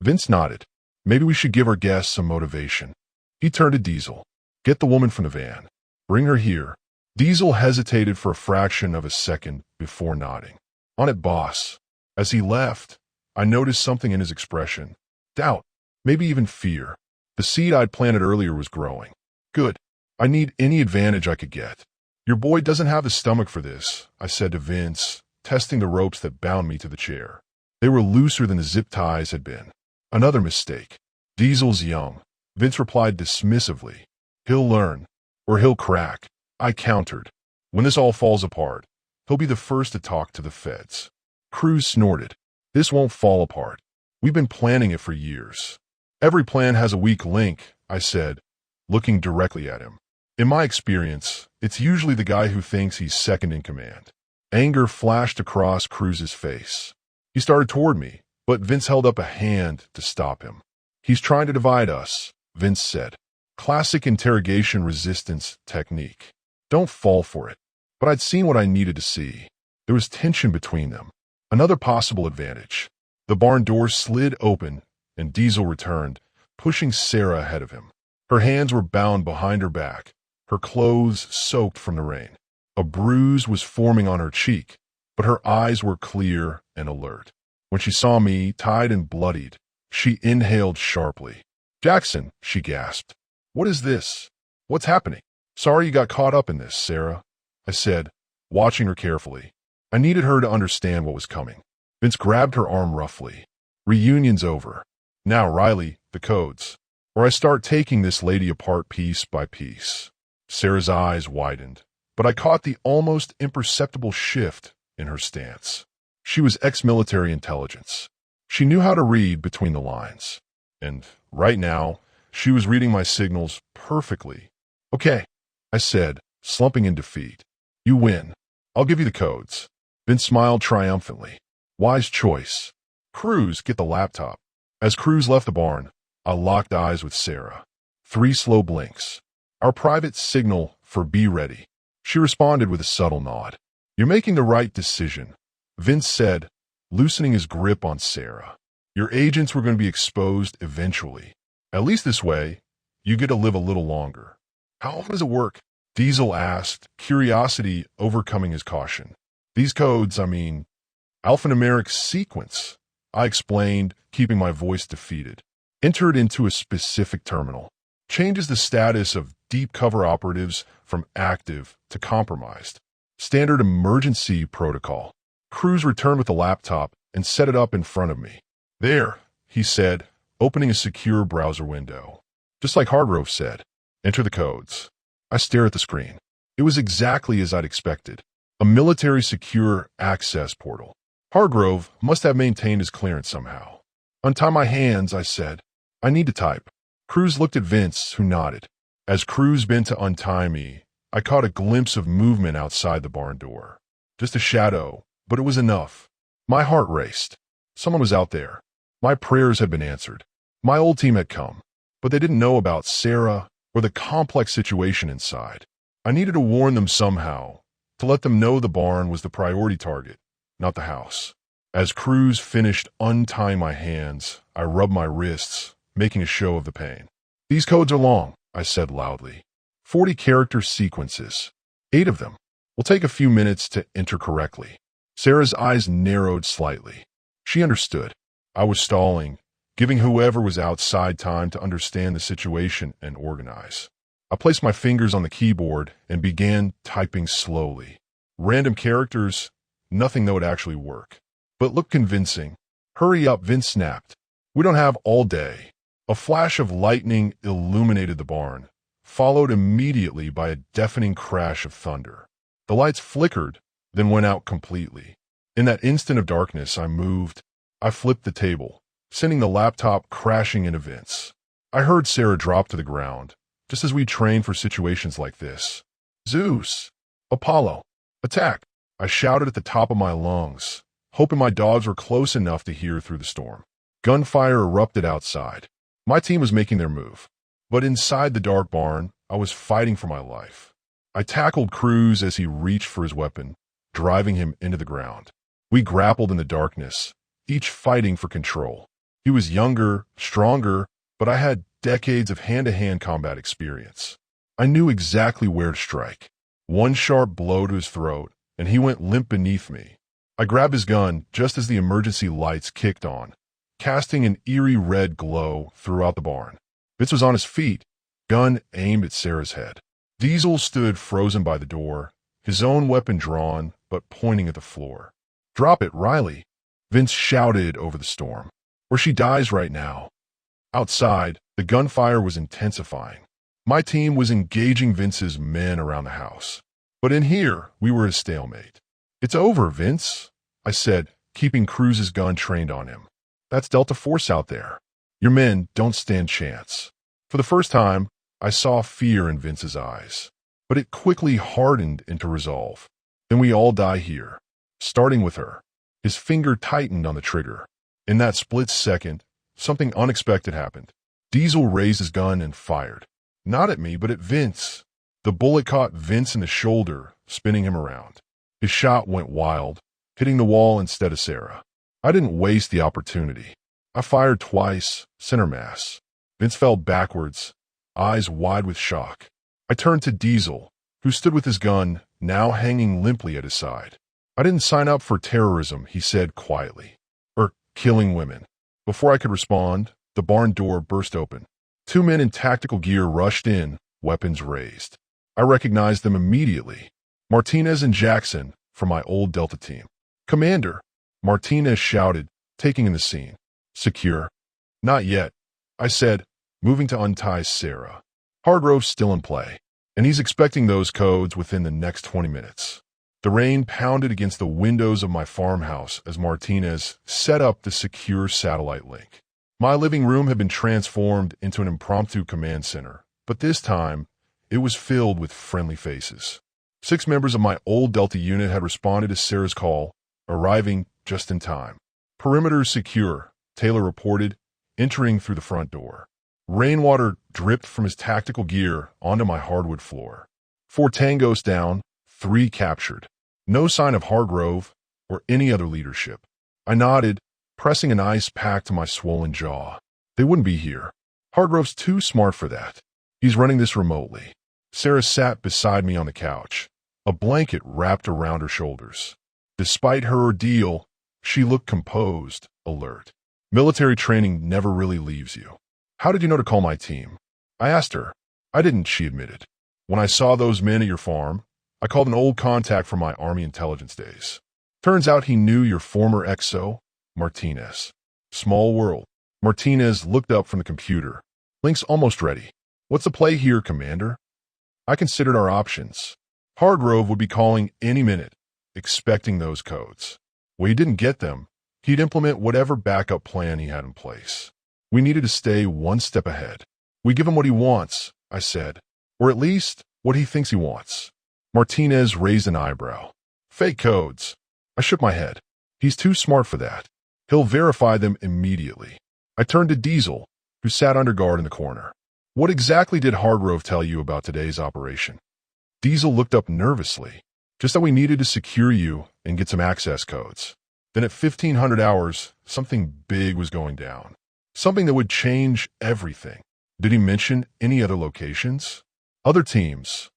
Vince nodded. Maybe we should give our guests some motivation. He turned to Diesel. Get the woman from the van. Bring her here. Diesel hesitated for a fraction of a second before nodding. On it, boss. As he left, I noticed something in his expression. Doubt, maybe even fear. The seed I'd planted earlier was growing. Good. I need any advantage I could get. Your boy doesn't have the stomach for this, I said to Vince, testing the ropes that bound me to the chair. They were looser than the zip ties had been. Another mistake. Diesel's young. Vince replied dismissively. He'll learn, or he'll crack. I countered. When this all falls apart, he'll be the first to talk to the feds. Cruz snorted. This won't fall apart. We've been planning it for years. Every plan has a weak link, I said, looking directly at him. In my experience, it's usually the guy who thinks he's second in command. Anger flashed across Cruz's face. He started toward me, but Vince held up a hand to stop him. He's trying to divide us, Vince said. Classic interrogation resistance technique. Don't fall for it. But I'd seen what I needed to see. There was tension between them. Another possible advantage. The barn door slid open, and Diesel returned, pushing Sarah ahead of him. Her hands were bound behind her back, her clothes soaked from the rain. A bruise was forming on her cheek, but her eyes were clear and alert. When she saw me, tied and bloodied, she inhaled sharply. Jackson, she gasped. What is this? What's happening? Sorry you got caught up in this, Sarah, I said, watching her carefully. I needed her to understand what was coming. Vince grabbed her arm roughly. Reunion's over. Now, Riley, the codes. Or I start taking this lady apart piece by piece. Sarah's eyes widened, but I caught the almost imperceptible shift in her stance. She was ex-military intelligence. She knew how to read between the lines. And right now, she was reading my signals perfectly. Okay, I said, slumping in defeat. You win. I'll give you the codes. Vince smiled triumphantly. Wise choice. Cruz, get the laptop. As Cruz left the barn, I locked eyes with Sarah. 3 slow blinks. Our private signal for be ready. She responded with a subtle nod. You're making the right decision. Vince said, loosening his grip on Sarah. Your agents were going to be exposed eventually. At least this way, you get to live a little longer. How does it work? Diesel asked, curiosity overcoming his caution. These codes, alphanumeric sequence, I explained, keeping my voice defeated. Entered into a specific terminal. Changes the status of deep cover operatives from active to compromised. Standard emergency protocol. Cruz returned with the laptop and set it up in front of me. There, he said, opening a secure browser window. Just like Hargrove said, enter the codes. I stare at the screen. It was exactly as I'd expected. A military secure access portal. Hargrove must have maintained his clearance somehow. Untie my hands, I said. I need to type. Cruz looked at Vince, who nodded. As Cruz bent to untie me, I caught a glimpse of movement outside the barn door. Just a shadow, but it was enough. My heart raced. Someone was out there. My prayers had been answered. My old team had come, but they didn't know about Sarah or the complex situation inside. I needed to warn them somehow, to let them know the barn was the priority target, not the house. As Cruz finished untying my hands, I rubbed my wrists, making a show of the pain. These codes are long, I said loudly. 40 character sequences. 8 of them. Will take a few minutes to enter correctly. Sarah's eyes narrowed slightly. She understood. I was stalling, giving whoever was outside time to understand the situation and organize. I placed my fingers on the keyboard and began typing slowly. Random characters, nothing that would actually work. But looked convincing. Hurry up, Vince snapped. We don't have all day. A flash of lightning illuminated the barn, followed immediately by a deafening crash of thunder. The lights flickered, then went out completely. In that instant of darkness, I moved. I flipped the table, sending the laptop crashing into Vince. I heard Sarah drop to the ground, just as we trained for situations like this. Zeus! Apollo! Attack! I shouted at the top of my lungs, hoping my dogs were close enough to hear through the storm. Gunfire erupted outside. My team was making their move. But inside the dark barn, I was fighting for my life. I tackled Cruz as he reached for his weapon, driving him into the ground. We grappled in the darkness, each fighting for control. He was younger, stronger, but I had decades of hand-to-hand combat experience. I knew exactly where to strike. One sharp blow to his throat, and he went limp beneath me. I grabbed his gun just as the emergency lights kicked on, casting an eerie red glow throughout the barn. Vince was on his feet, gun aimed at Sarah's head. Diesel stood frozen by the door, his own weapon drawn, but pointing at the floor. Drop it, Riley, Vince shouted over the storm. Or she dies right now. Outside, the gunfire was intensifying. My team was engaging Vince's men around the house. But in here, we were a stalemate. It's over, Vince, I said, keeping Cruz's gun trained on him. That's Delta Force out there. Your men don't stand chance. For the first time, I saw fear in Vince's eyes, but it quickly hardened into resolve. Then we all die here, starting with her. His finger tightened on the trigger. In that split second, something unexpected happened. Diesel raised his gun and fired. Not at me, but at Vince. The bullet caught Vince in the shoulder, spinning him around. His shot went wild, hitting the wall instead of Sarah. I didn't waste the opportunity. I fired twice, center mass. Vince fell backwards, eyes wide with shock. I turned to Diesel, who stood with his gun, now hanging limply at his side. I didn't sign up for terrorism, he said quietly. Or killing women. Before I could respond, the barn door burst open. 2 men in tactical gear rushed in, weapons raised. I recognized them immediately. Martinez and Jackson from my old Delta team. Commander, Martinez shouted, taking in the scene. Secure? Not yet, I said, moving to untie Sarah. Hargrove's still in play, and he's expecting those codes within the next 20 minutes. The rain pounded against the windows of my farmhouse as Martinez set up the secure satellite link. My living room had been transformed into an impromptu command center, but this time, it was filled with friendly faces. 6 members of my old Delta unit had responded to Sarah's call, arriving just in time. Perimeter secure, Taylor reported, entering through the front door. Rainwater dripped from his tactical gear onto my hardwood floor. 4 tangos down, 3 captured. No sign of Hargrove or any other leadership. I nodded, pressing an ice pack to my swollen jaw. They wouldn't be here. Hargrove's too smart for that. He's running this remotely. Sarah sat beside me on the couch, a blanket wrapped around her shoulders. Despite her ordeal, she looked composed, alert. Military training never really leaves you. How did you know to call my team? I asked her. I didn't, she admitted. When I saw those men at your farm, I called an old contact from my Army intelligence days. Turns out he knew your former XO, Martinez. Small world. Martinez looked up from the computer. Link's almost ready. What's the play here, Commander? I considered our options. Hargrove would be calling any minute, expecting those codes. When he didn't get them, he'd implement whatever backup plan he had in place. We needed to stay one step ahead. We give him what he wants, I said, or at least what he thinks he wants. Martinez raised an eyebrow. Fake codes. I shook my head. He's too smart for that. He'll verify them immediately. I turned to Diesel, who sat under guard in the corner. What exactly did Hargrove tell you about today's operation? Diesel looked up nervously. Just that we needed to secure you and get some access codes. Then at 1500 hours, something big was going down. Something that would change everything. Did he mention any other locations? Other teams?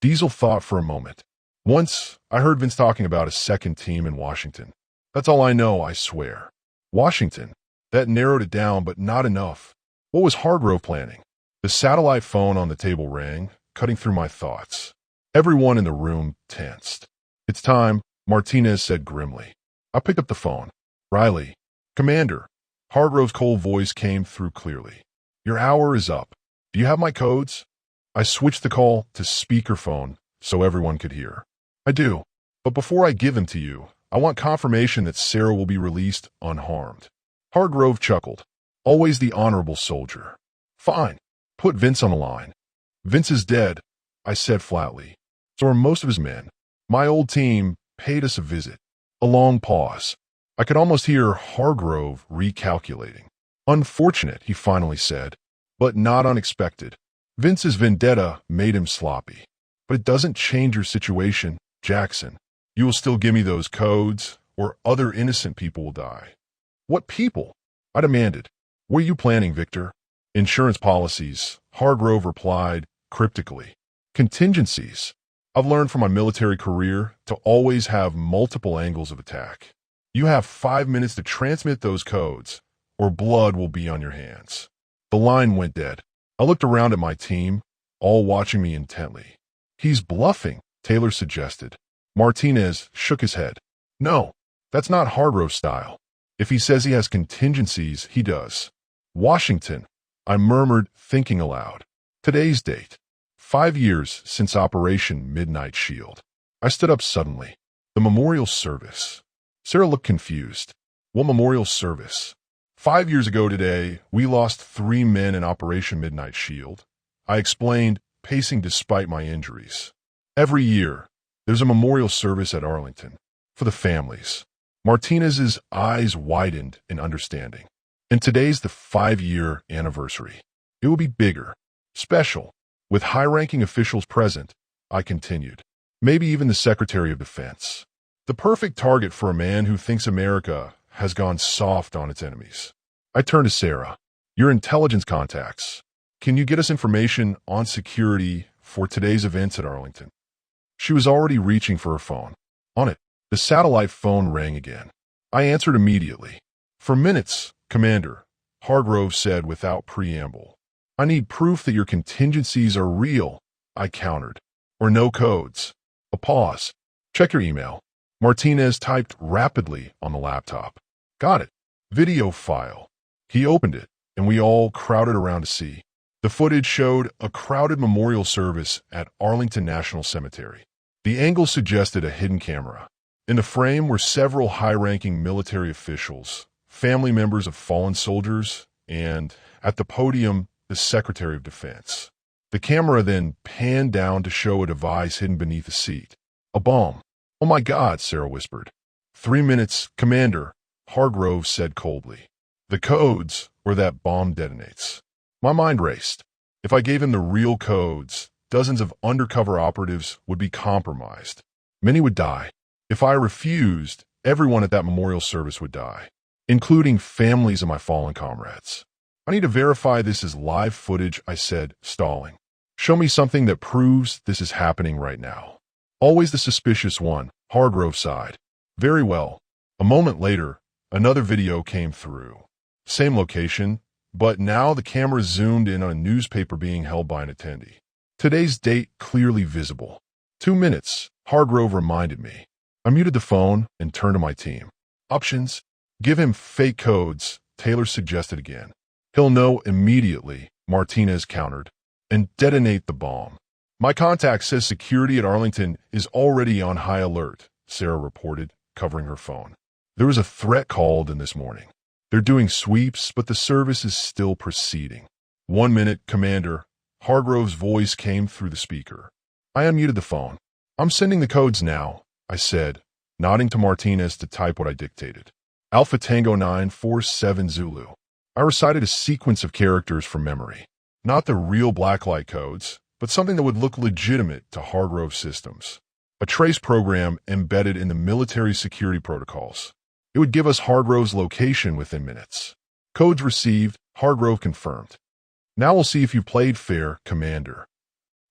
Diesel thought for a moment. Once, I heard Vince talking about a second team in Washington. That's all I know, I swear. Washington. That narrowed it down, but not enough. What was Hargrove planning? The satellite phone on the table rang, cutting through my thoughts. Everyone in the room tensed. It's time, Martinez said grimly. I picked up the phone. Riley. Commander. Hargrove's cold voice came through clearly. Your hour is up. Do you have my codes? I switched the call to speakerphone so everyone could hear. I do. But before I give them to you, I want confirmation that Sarah will be released unharmed. Hargrove chuckled. Always the honorable soldier. Fine. Put Vince on the line. Vince is dead, I said flatly. So are most of his men. My old team paid us a visit. A long pause. I could almost hear Hargrove recalculating. Unfortunate, he finally said, but not unexpected. Vince's vendetta made him sloppy. But it doesn't change your situation, Jackson. You will still give me those codes, or other innocent people will die. What people? I demanded. What are you planning, Victor? Insurance policies, Hargrove replied cryptically. Contingencies. I've learned from my military career to always have multiple angles of attack. You have 5 minutes to transmit those codes, or blood will be on your hands. The line went dead. I looked around at my team, all watching me intently. He's bluffing, Taylor suggested. Martinez shook his head. No, that's not Hargrove's style. If he says he has contingencies, he does. Washington, I murmured, thinking aloud. Today's date. 5 years since Operation Midnight Shield. I stood up suddenly. The memorial service. Sarah looked confused. What memorial service? 5 years ago today, we lost 3 men in Operation Midnight Shield. I explained, pacing despite my injuries. Every year, there's a memorial service at Arlington. For the families. Martinez's eyes widened in understanding. And today's the 5-year anniversary. It will be bigger, special, with high-ranking officials present, I continued. Maybe even the Secretary of Defense. The perfect target for a man who thinks America has gone soft on its enemies. I turned to Sarah. Your intelligence contacts. Can you get us information on security for today's events at Arlington? She was already reaching for her phone. On it, the satellite phone rang again. I answered immediately. For minutes, Commander, Hargrove said without preamble. I need proof that your contingencies are real, I countered. Or no codes. A pause. Check your email. Martinez typed rapidly on the laptop. Got it. Video file. He opened it, and we all crowded around to see. The footage showed a crowded memorial service at Arlington National Cemetery. The angle suggested a hidden camera. In the frame were several high-ranking military officials, family members of fallen soldiers, and, at the podium, the Secretary of Defense. The camera then panned down to show a device hidden beneath a seat. A bomb. Oh my God, Sarah whispered. 3 minutes, Commander, Hargrove said coldly. The codes, or that bomb detonates. My mind raced. If I gave him the real codes, dozens of undercover operatives would be compromised. Many would die. If I refused, everyone at that memorial service would die, including families of my fallen comrades. I need to verify this is live footage, I said, stalling. Show me something that proves this is happening right now. Always the suspicious one, Hargrove sighed. Very well. A moment later, another video came through. Same location, but now the camera zoomed in on a newspaper being held by an attendee. Today's date clearly visible. 2 minutes, Hargrove reminded me. I muted the phone and turned to my team. Options. Give him fake codes, Taylor suggested again. He'll know immediately, Martinez countered. And detonate the bomb. My contact says security at Arlington is already on high alert, Sarah reported, covering her phone. There was a threat called in this morning. They're doing sweeps, but the service is still proceeding. 1 minute, Commander. Hargrove's voice came through the speaker. I unmuted the phone. I'm sending the codes now, I said, nodding to Martinez to type what I dictated. Alpha Tango 947 Zulu. I recited a sequence of characters from memory. Not the real blacklight codes, but something that would look legitimate to Hargrove systems. A trace program embedded in the military security protocols. It would give us Hargrove's location within minutes. Codes received, Hargrove confirmed. Now we'll see if you played fair, Commander.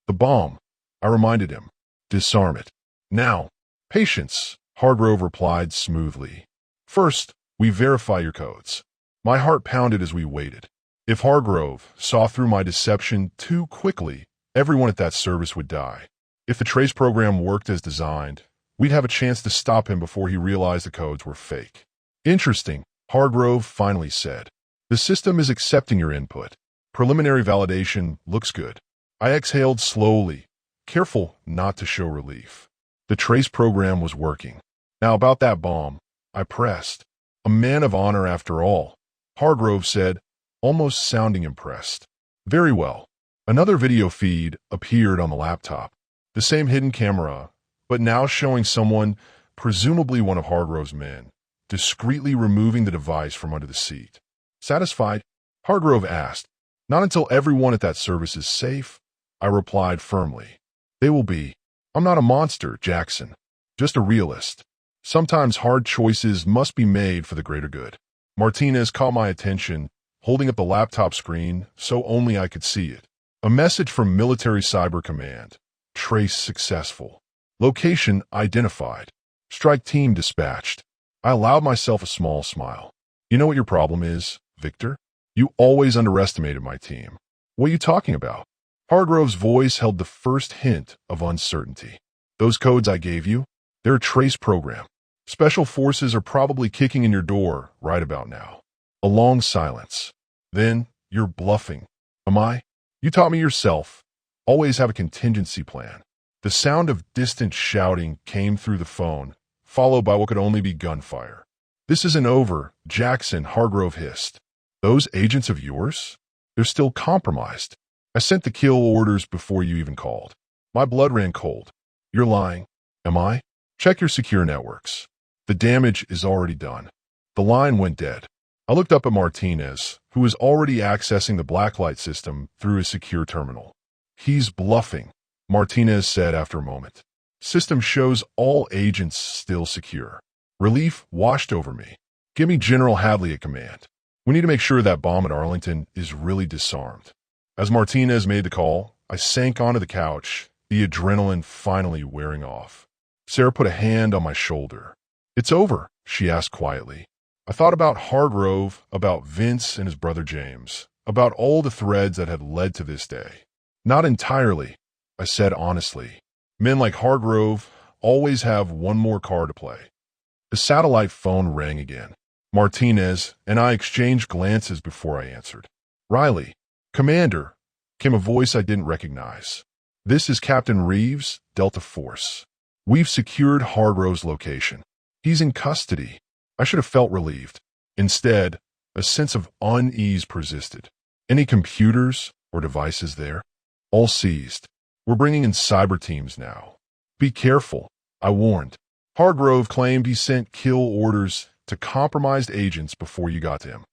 The bomb, I reminded him. Disarm it. Now. Patience, Hargrove replied smoothly. First, we verify your codes. My heart pounded as we waited. If Hargrove saw through my deception too quickly, everyone at that service would die. If the trace program worked as designed, we'd have a chance to stop him before he realized the codes were fake. Interesting, Hargrove finally said. The system is accepting your input. Preliminary validation looks good. I exhaled slowly, careful not to show relief. The trace program was working. Now about that bomb, I pressed. A man of honor after all, Hargrove said, almost sounding impressed. Very well. Another video feed appeared on the laptop. The same hidden camera, but now showing someone, presumably one of Hargrove's men, discreetly removing the device from under the seat. Satisfied? Hargrove asked. Not until everyone at that service is safe, I replied firmly. They will be. I'm not a monster, Jackson. Just a realist. Sometimes hard choices must be made for the greater good. Martinez caught my attention, holding up the laptop screen so only I could see it. A message from Military Cyber Command. Trace successful. Location identified. Strike team dispatched. I allowed myself a small smile. You know what your problem is, Victor? You always underestimated my team. What are you talking about? Hargrove's voice held the first hint of uncertainty. Those codes I gave you, they're a trace program. Special forces are probably kicking in your door right about now. A long silence. Then, you're bluffing. Am I? You taught me yourself. Always have a contingency plan. The sound of distant shouting came through the phone, followed by what could only be gunfire. This isn't over, Jackson, Hargrove hissed. Those agents of yours? They're still compromised. I sent the kill orders before you even called. My blood ran cold. You're lying. Am I? Check your secure networks. The damage is already done. The line went dead. I looked up at Martinez, who was already accessing the blacklight system through his secure terminal. He's bluffing, Martinez said after a moment. System shows all agents still secure. Relief washed over me. Give me General Hadley at command. We need to make sure that bomb at Arlington is really disarmed. As Martinez made the call, I sank onto the couch, the adrenaline finally wearing off. Sarah put a hand on my shoulder. It's over, she asked quietly. I thought about Hargrove, about Vince and his brother James, about all the threads that had led to this day. Not entirely, I said honestly. Men like Hargrove always have one more card to play. The satellite phone rang again. Martinez and I exchanged glances before I answered. Riley, Commander, came a voice I didn't recognize. This is Captain Reeves, Delta Force. We've secured Hargrove's location. He's in custody. I should have felt relieved. Instead, a sense of unease persisted. Any computers or devices there? All seized. We're bringing in cyber teams now. Be careful, I warned. Hargrove claimed he sent kill orders to compromised agents before you got to him.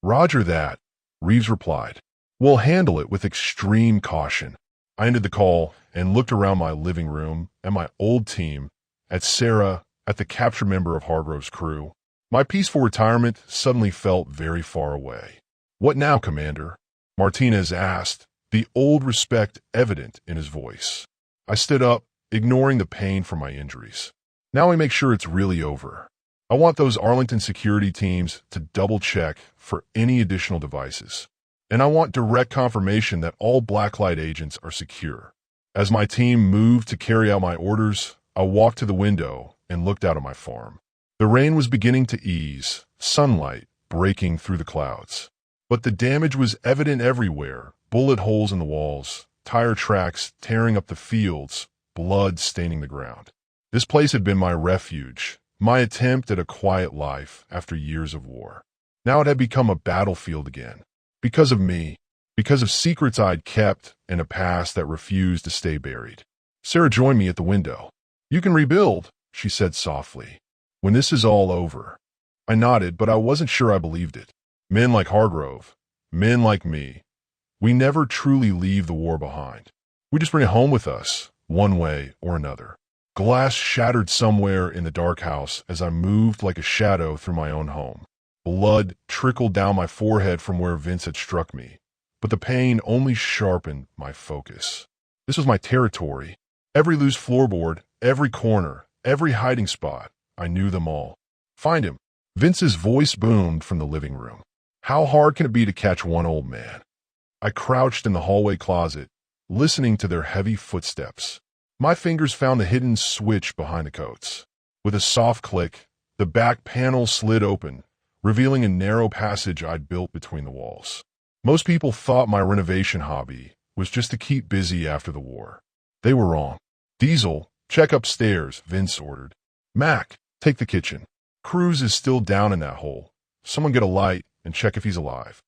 Roger that, Reeves replied. We'll handle it with extreme caution. I ended the call and looked around my living room, at my old team, at Sarah, at the captured member of Hargrove's crew. My peaceful retirement suddenly felt very far away. "What now, Commander?" Martinez asked, the old respect evident in his voice. I stood up, ignoring the pain from my injuries. "Now we make sure it's really over. I want those Arlington security teams to double-check for any additional devices. And I want direct confirmation that all Blacklight agents are secure." As my team moved to carry out my orders, I walked to the window and looked out at my farm. The rain was beginning to ease, sunlight breaking through the clouds. But the damage was evident everywhere: bullet holes in the walls, tire tracks tearing up the fields, blood staining the ground. This place had been my refuge, my attempt at a quiet life after years of war. Now it had become a battlefield again. Because of me, because of secrets I'd kept and a past that refused to stay buried. Sarah joined me at the window. "You can rebuild," she said softly, "when this is all over." I nodded, but I wasn't sure I believed it. Men like Hargrove, men like me, we never truly leave the war behind. We just bring it home with us, one way or another. Glass shattered somewhere in the dark house as I moved like a shadow through my own home. Blood trickled down my forehead from where Vince had struck me, but the pain only sharpened my focus. This was my territory. Every loose floorboard, every corner, every hiding spot, I knew them all. "Find him." Vince's voice boomed from the living room. How hard can it be to catch one old man? I crouched in the hallway closet, listening to their heavy footsteps. My fingers found the hidden switch behind the coats. With a soft click, the back panel slid open, revealing a narrow passage I'd built between the walls. Most people thought my renovation hobby was just to keep busy after the war. They were wrong. "Diesel, check upstairs," Vince ordered. "Mac, take the kitchen. Cruz is still down in that hole. Someone get a light and check if he's alive."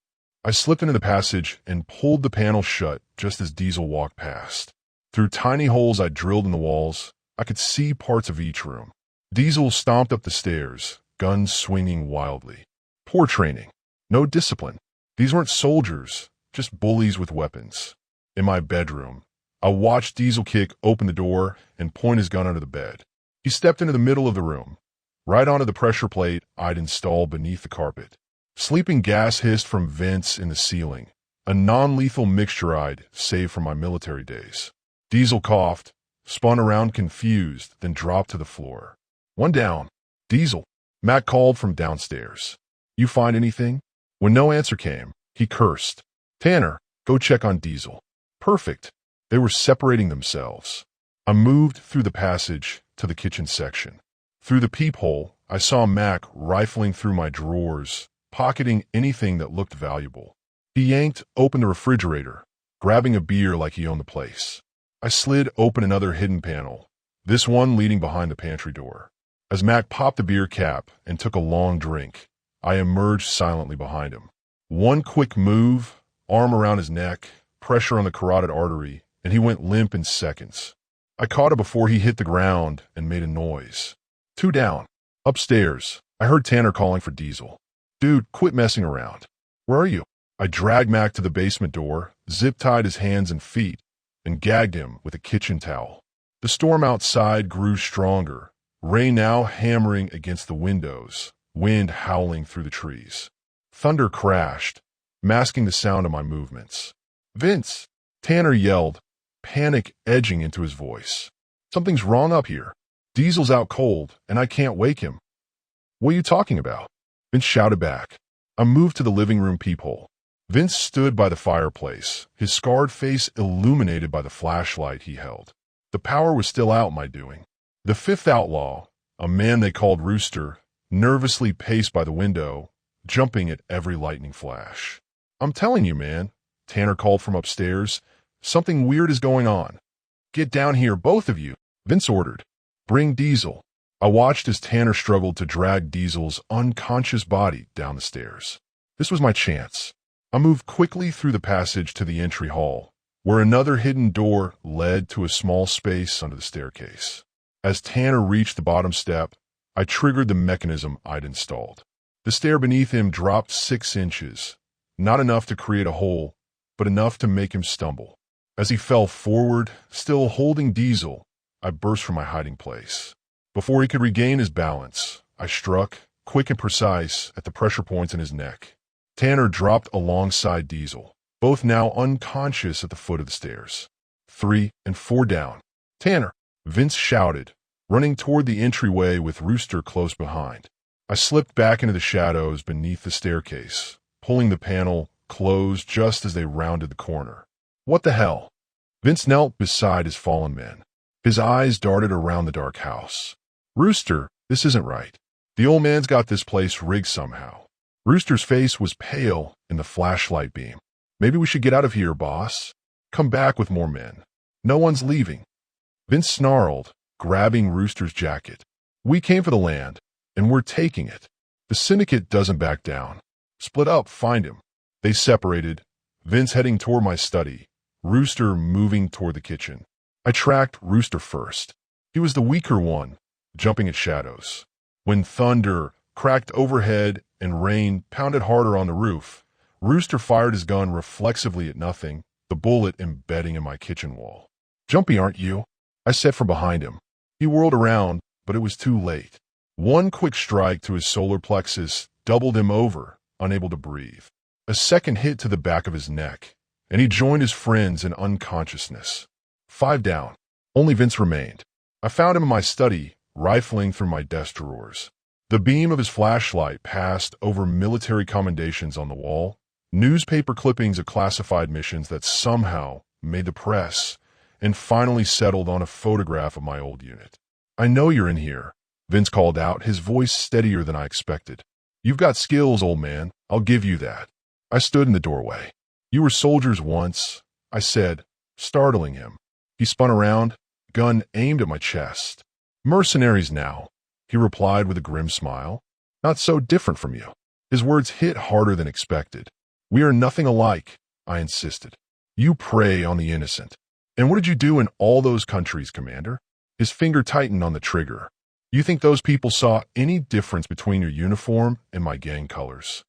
I slipped into the passage and pulled the panel shut just as Diesel walked past. Through tiny holes I drilled in the walls, I could see parts of each room. Diesel stomped up the stairs, guns swinging wildly. Poor training. No discipline. These weren't soldiers, just bullies with weapons. In my bedroom, I watched Diesel kick open the door and point his gun under the bed. He stepped into the middle of the room, right onto the pressure plate I'd installed beneath the carpet. Sleeping gas hissed from vents in the ceiling, a non-lethal mixture I'd saved from my military days. Diesel coughed, spun around confused, then dropped to the floor. "One down." "Diesel," Matt called from downstairs. "You find anything?" When no answer came, he cursed. "Tanner, go check on Diesel." Perfect. They were separating themselves. I moved through the passage to the kitchen section. Through the peephole, I saw Mac rifling through my drawers, pocketing anything that looked valuable. He yanked open the refrigerator, grabbing a beer like he owned the place. I slid open another hidden panel, this one leading behind the pantry door. As Mac popped the beer cap and took a long drink, I emerged silently behind him. One quick move, arm around his neck, pressure on the carotid artery, and he went limp in seconds. I caught him before he hit the ground and made a noise. "Two down." Upstairs, I heard Tanner calling for Diesel. "Dude, quit messing around." "Where are you?" I dragged Mac to the basement door, zip-tied his hands and feet, and gagged him with a kitchen towel. The storm outside grew stronger, rain now hammering against the windows, wind howling through the trees. Thunder crashed, masking the sound of my movements. "Vince!" Tanner yelled, panic edging into his voice. "Something's wrong up here. Diesel's out cold, and I can't wake him." "What are you talking about?" Vince shouted back. I moved to the living room peephole. Vince stood by the fireplace, his scarred face illuminated by the flashlight he held. The power was still out, my doing. The fifth outlaw, a man they called Rooster, nervously paced by the window, jumping at every lightning flash. "I'm telling you, man," Tanner called from upstairs. "Something weird is going on." "Get down here, both of you," Vince ordered. "Bring Diesel." I watched as Tanner struggled to drag Diesel's unconscious body down the stairs. This was my chance. I moved quickly through the passage to the entry hall, where another hidden door led to a small space under the staircase. As Tanner reached the bottom step, I triggered the mechanism I'd installed. The stair beneath him dropped 6 inches, not enough to create a hole, but enough to make him stumble. As he fell forward, still holding Diesel, I burst from my hiding place. Before he could regain his balance, I struck, quick and precise, at the pressure points in his neck. Tanner dropped alongside Diesel, both now unconscious at the foot of the stairs. 3 and 4 down. Tanner, Vince shouted, running toward the entryway with Rooster close behind. I slipped back into the shadows beneath the staircase, pulling the panel closed just as they rounded the corner. What the hell? Vince knelt beside his fallen men. His eyes darted around the dark house. Rooster, this isn't right. The old man's got this place rigged somehow. Rooster's face was pale in the flashlight beam. Maybe we should get out of here, boss. Come back with more men. No one's leaving. Vince snarled, grabbing Rooster's jacket. We came for the land, and we're taking it. The syndicate doesn't back down. Split up, find him. They separated, Vince heading toward my study, Rooster moving toward the kitchen. I tracked Rooster first. He was the weaker one, jumping at shadows. When thunder cracked overhead and rain pounded harder on the roof, Rooster fired his gun reflexively at nothing, the bullet embedding in my kitchen wall. Jumpy, aren't you? I said from behind him. He whirled around, but it was too late. One quick strike to his solar plexus doubled him over, unable to breathe. A second hit to the back of his neck, and he joined his friends in unconsciousness. 5 down. Only Vince remained. I found him in my study, rifling through my desk drawers. The beam of his flashlight passed over military commendations on the wall, newspaper clippings of classified missions that somehow made the press, and finally settled on a photograph of my old unit. I know you're in here, Vince called out, his voice steadier than I expected. You've got skills, old man. I'll give you that. I stood in the doorway. You were soldiers once, I said, startling him. He spun around, gun aimed at my chest. Mercenaries now, he replied with a grim smile. Not so different from you. His words hit harder than expected. We are nothing alike, I insisted. You prey on the innocent. And what did you do in all those countries, Commander? His finger tightened on the trigger. You think those people saw any difference between your uniform and my gang colors?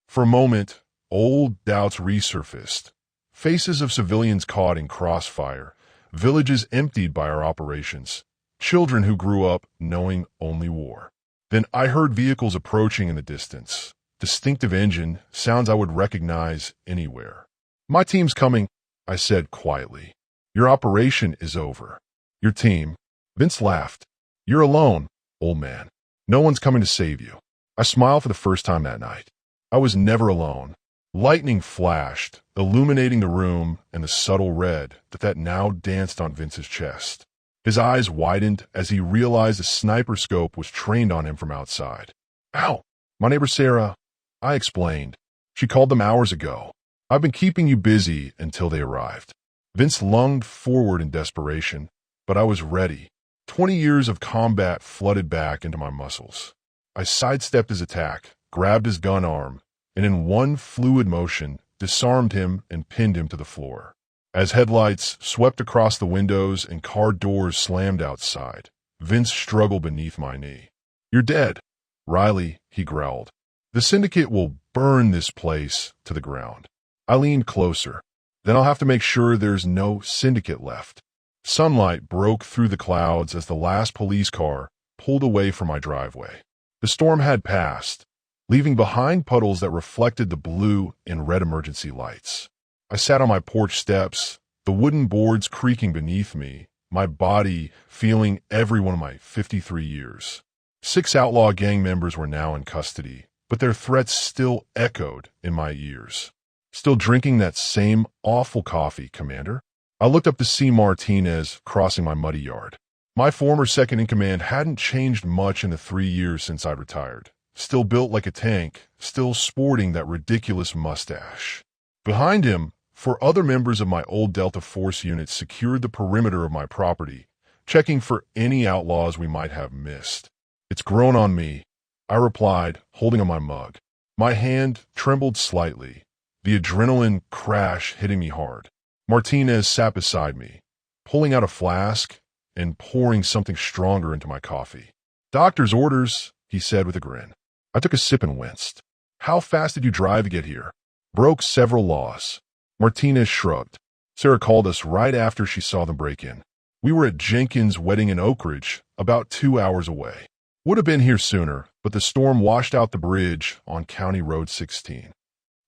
For a moment, old doubts resurfaced. Faces of civilians caught in crossfire, villages emptied by our operations, children who grew up knowing only war. Then I heard vehicles approaching in the distance, distinctive engine, sounds I would recognize anywhere. My team's coming, I said quietly. Your operation is over. Your team. Vince laughed. You're alone, old man. No one's coming to save you. I smiled for the first time that night. I was never alone. Lightning flashed, illuminating the room and the subtle red that now danced on Vince's chest. His eyes widened as he realized a sniper scope was trained on him from outside. Ow! My neighbor Sarah, I explained. She called them hours ago. I've been keeping you busy until they arrived. Vince lunged forward in desperation, but I was ready. 20 years of combat flooded back into my muscles. I sidestepped his attack, grabbed his gun arm, and in one fluid motion, disarmed him and pinned him to the floor. As headlights swept across the windows and car doors slammed outside, Vince struggled beneath my knee. You're dead, Riley, he growled. The syndicate will burn this place to the ground. I leaned closer. Then I'll have to make sure there's no syndicate left. Sunlight broke through the clouds as the last police car pulled away from my driveway. The storm had passed, leaving behind puddles that reflected the blue and red emergency lights. I sat on my porch steps, the wooden boards creaking beneath me, my body feeling every one of my 53 years. 6 outlaw gang members were now in custody, but their threats still echoed in my ears. Still drinking that same awful coffee, Commander? I looked up to see Martinez crossing my muddy yard. My former second-in-command hadn't changed much in the 3 years since I retired. Still built like a tank, still sporting that ridiculous mustache. Behind him, 4 other members of my old Delta Force unit secured the perimeter of my property, checking for any outlaws we might have missed. It's grown on me, I replied, holding on my mug. My hand trembled slightly, the adrenaline crash hitting me hard. Martinez sat beside me, pulling out a flask and pouring something stronger into my coffee. Doctor's orders, he said with a grin. I took a sip and winced. How fast did you drive to get here? Broke several laws. Martinez shrugged. Sarah called us right after she saw them break in. We were at Jenkins' wedding in Oak Ridge, about 2 hours away. Would have been here sooner, but the storm washed out the bridge on County Road 16.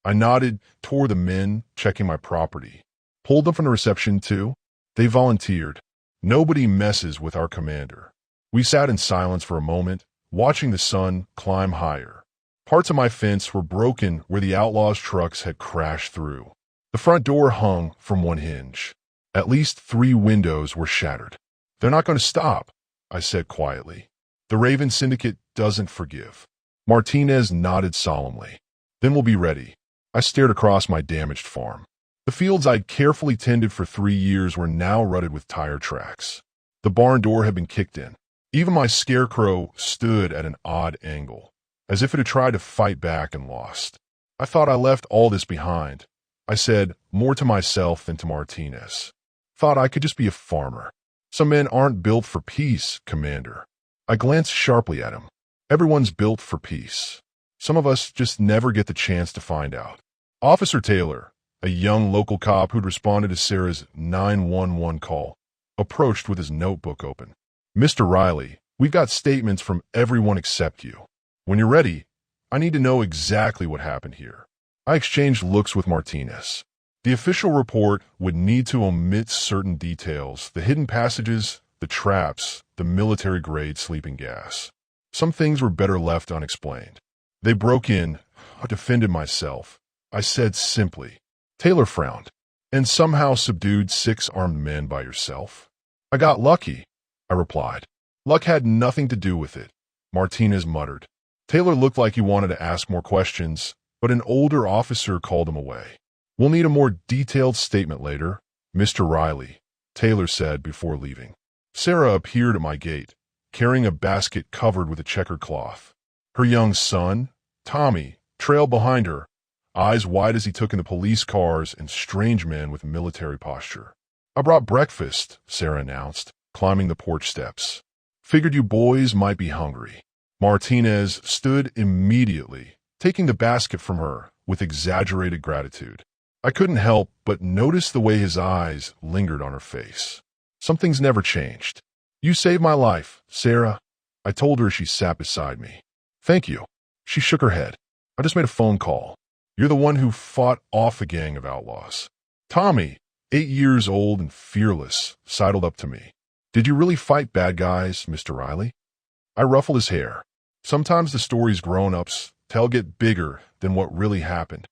I nodded toward the men checking my property. Pulled them from the reception too. They volunteered. Nobody messes with our commander. We sat in silence for a moment, watching the sun climb higher. Parts of my fence were broken where the outlaws' trucks had crashed through. The front door hung from one hinge. At least 3 windows were shattered. They're not going to stop, I said quietly. The Raven Syndicate doesn't forgive. Martinez nodded solemnly. Then we'll be ready. I stared across my damaged farm. The fields I'd carefully tended for 3 years were now rutted with tire tracks. The barn door had been kicked in. Even my scarecrow stood at an odd angle, as if it had tried to fight back and lost. I thought I left all this behind. I said, more to myself than to Martinez. Thought I could just be a farmer. Some men aren't built for peace, Commander. I glanced sharply at him. Everyone's built for peace. Some of us just never get the chance to find out. Officer Taylor, a young local cop who'd responded to Sarah's 911 call, approached with his notebook open. Mr. Riley, we've got statements from everyone except you. When you're ready, I need to know exactly what happened here. I exchanged looks with Martinez. The official report would need to omit certain details, the hidden passages, the traps, the military-grade sleeping gas. Some things were better left unexplained. They broke in. I defended myself. I said simply. Taylor frowned. And somehow subdued 6 armed men by yourself? I got lucky, I replied. Luck had nothing to do with it, Martinez muttered. Taylor looked like he wanted to ask more questions, but an older officer called him away. We'll need a more detailed statement later, Mr. Riley, Taylor said before leaving. Sarah appeared at my gate, carrying a basket covered with a checkered cloth. Her young son, Tommy, trailed behind her, eyes wide as he took in the police cars and strange men with military posture. I brought breakfast, Sarah announced, climbing the porch steps. Figured you boys might be hungry. Martinez stood immediately, taking the basket from her with exaggerated gratitude. I couldn't help but notice the way his eyes lingered on her face. Something's never changed. You saved my life, Sarah, I told her as she sat beside me. Thank you. She shook her head. I just made a phone call. You're the one who fought off a gang of outlaws. Tommy, 8 years old and fearless, sidled up to me. Did you really fight bad guys, Mr. Riley? I ruffled his hair. Sometimes the stories grown-ups tell get bigger than what really happened.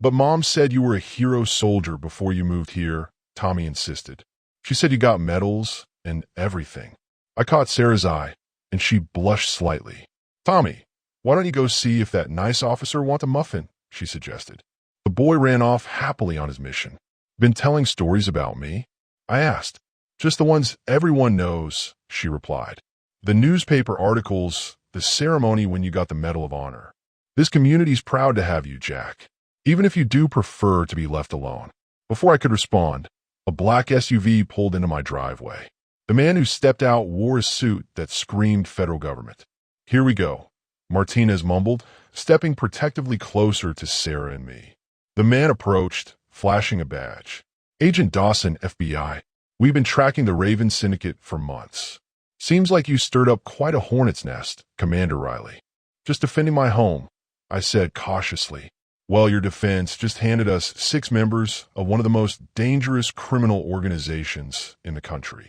But Mom said you were a hero soldier before you moved here, Tommy insisted. She said you got medals and everything. I caught Sarah's eye, and she blushed slightly. Tommy, why don't you go see if that nice officer wants a muffin, she suggested. The boy ran off happily on his mission. Been telling stories about me? I asked. Just the ones everyone knows, she replied. The newspaper articles, the ceremony when you got the Medal of Honor. This community's proud to have you, Jack, even if you do prefer to be left alone. Before I could respond, a black SUV pulled into my driveway. The man who stepped out wore a suit that screamed federal government. Here we go, Martinez mumbled, stepping protectively closer to Sarah and me. The man approached, flashing a badge. Agent Dawson, FBI. We've been tracking the Raven Syndicate for months. Seems like you stirred up quite a hornet's nest, Commander Riley. Just defending my home, I said cautiously. Well, your defense just handed us 6 members of one of the most dangerous criminal organizations in the country.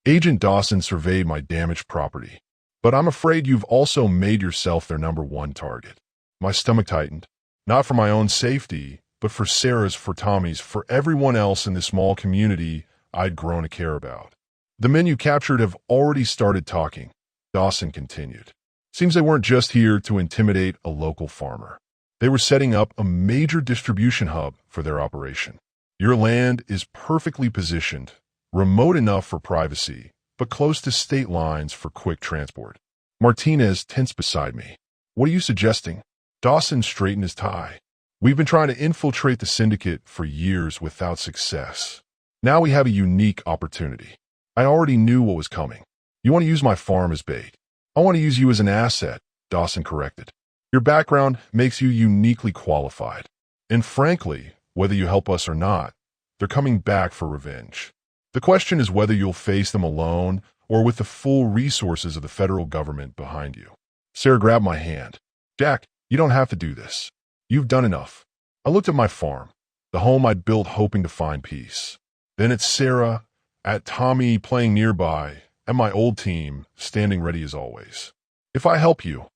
Agent Dawson surveyed my damaged property. But I'm afraid you've also made yourself their #1 target. My stomach tightened. Not for my own safety, but for Sarah's, for Tommy's, for everyone else in this small community I'd grown to care about. The men you captured have already started talking, Dawson continued. Seems they weren't just here to intimidate a local farmer. They were setting up a major distribution hub for their operation. Your land is perfectly positioned, remote enough for privacy, but close to state lines for quick transport. Martinez tensed beside me. What are you suggesting? Dawson straightened his tie. We've been trying to infiltrate the syndicate for years without success. Now we have a unique opportunity. I already knew what was coming. You want to use my farm as bait. I want to use you as an asset, Dawson corrected. Your background makes you uniquely qualified. And frankly, whether you help us or not, they're coming back for revenge. The question is whether you'll face them alone or with the full resources of the federal government behind you. Sarah grabbed my hand. Jack, you don't have to do this. You've done enough. I looked at my farm, the home I'd built hoping to find peace. Then at Sarah, at Tommy playing nearby, and my old team standing ready as always. If I help you,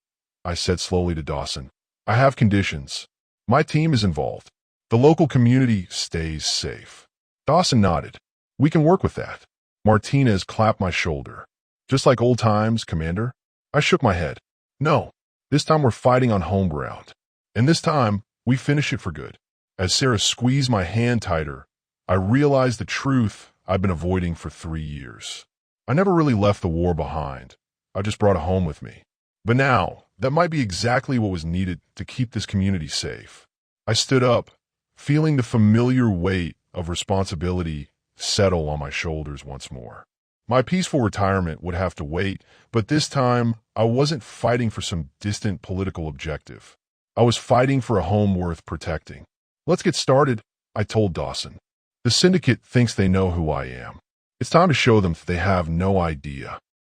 I said slowly to Dawson, I have conditions. My team is involved. The local community stays safe. Dawson nodded. We can work with that. Martinez clapped my shoulder. Just like old times, Commander? I shook my head. No, this time we're fighting on home ground. And this time, we finish it for good. As Sarah squeezed my hand tighter, I realized the truth I'd been avoiding for 3 years. I never really left the war behind. I just brought it home with me. But now, that might be exactly what was needed to keep this community safe. I stood up, feeling the familiar weight of responsibility settle on my shoulders once more. My peaceful retirement would have to wait, but this time I wasn't fighting for some distant political objective. I was fighting for a home worth protecting. Let's get started, I told Dawson. The syndicate thinks they know who I am. It's time to show them they have no idea.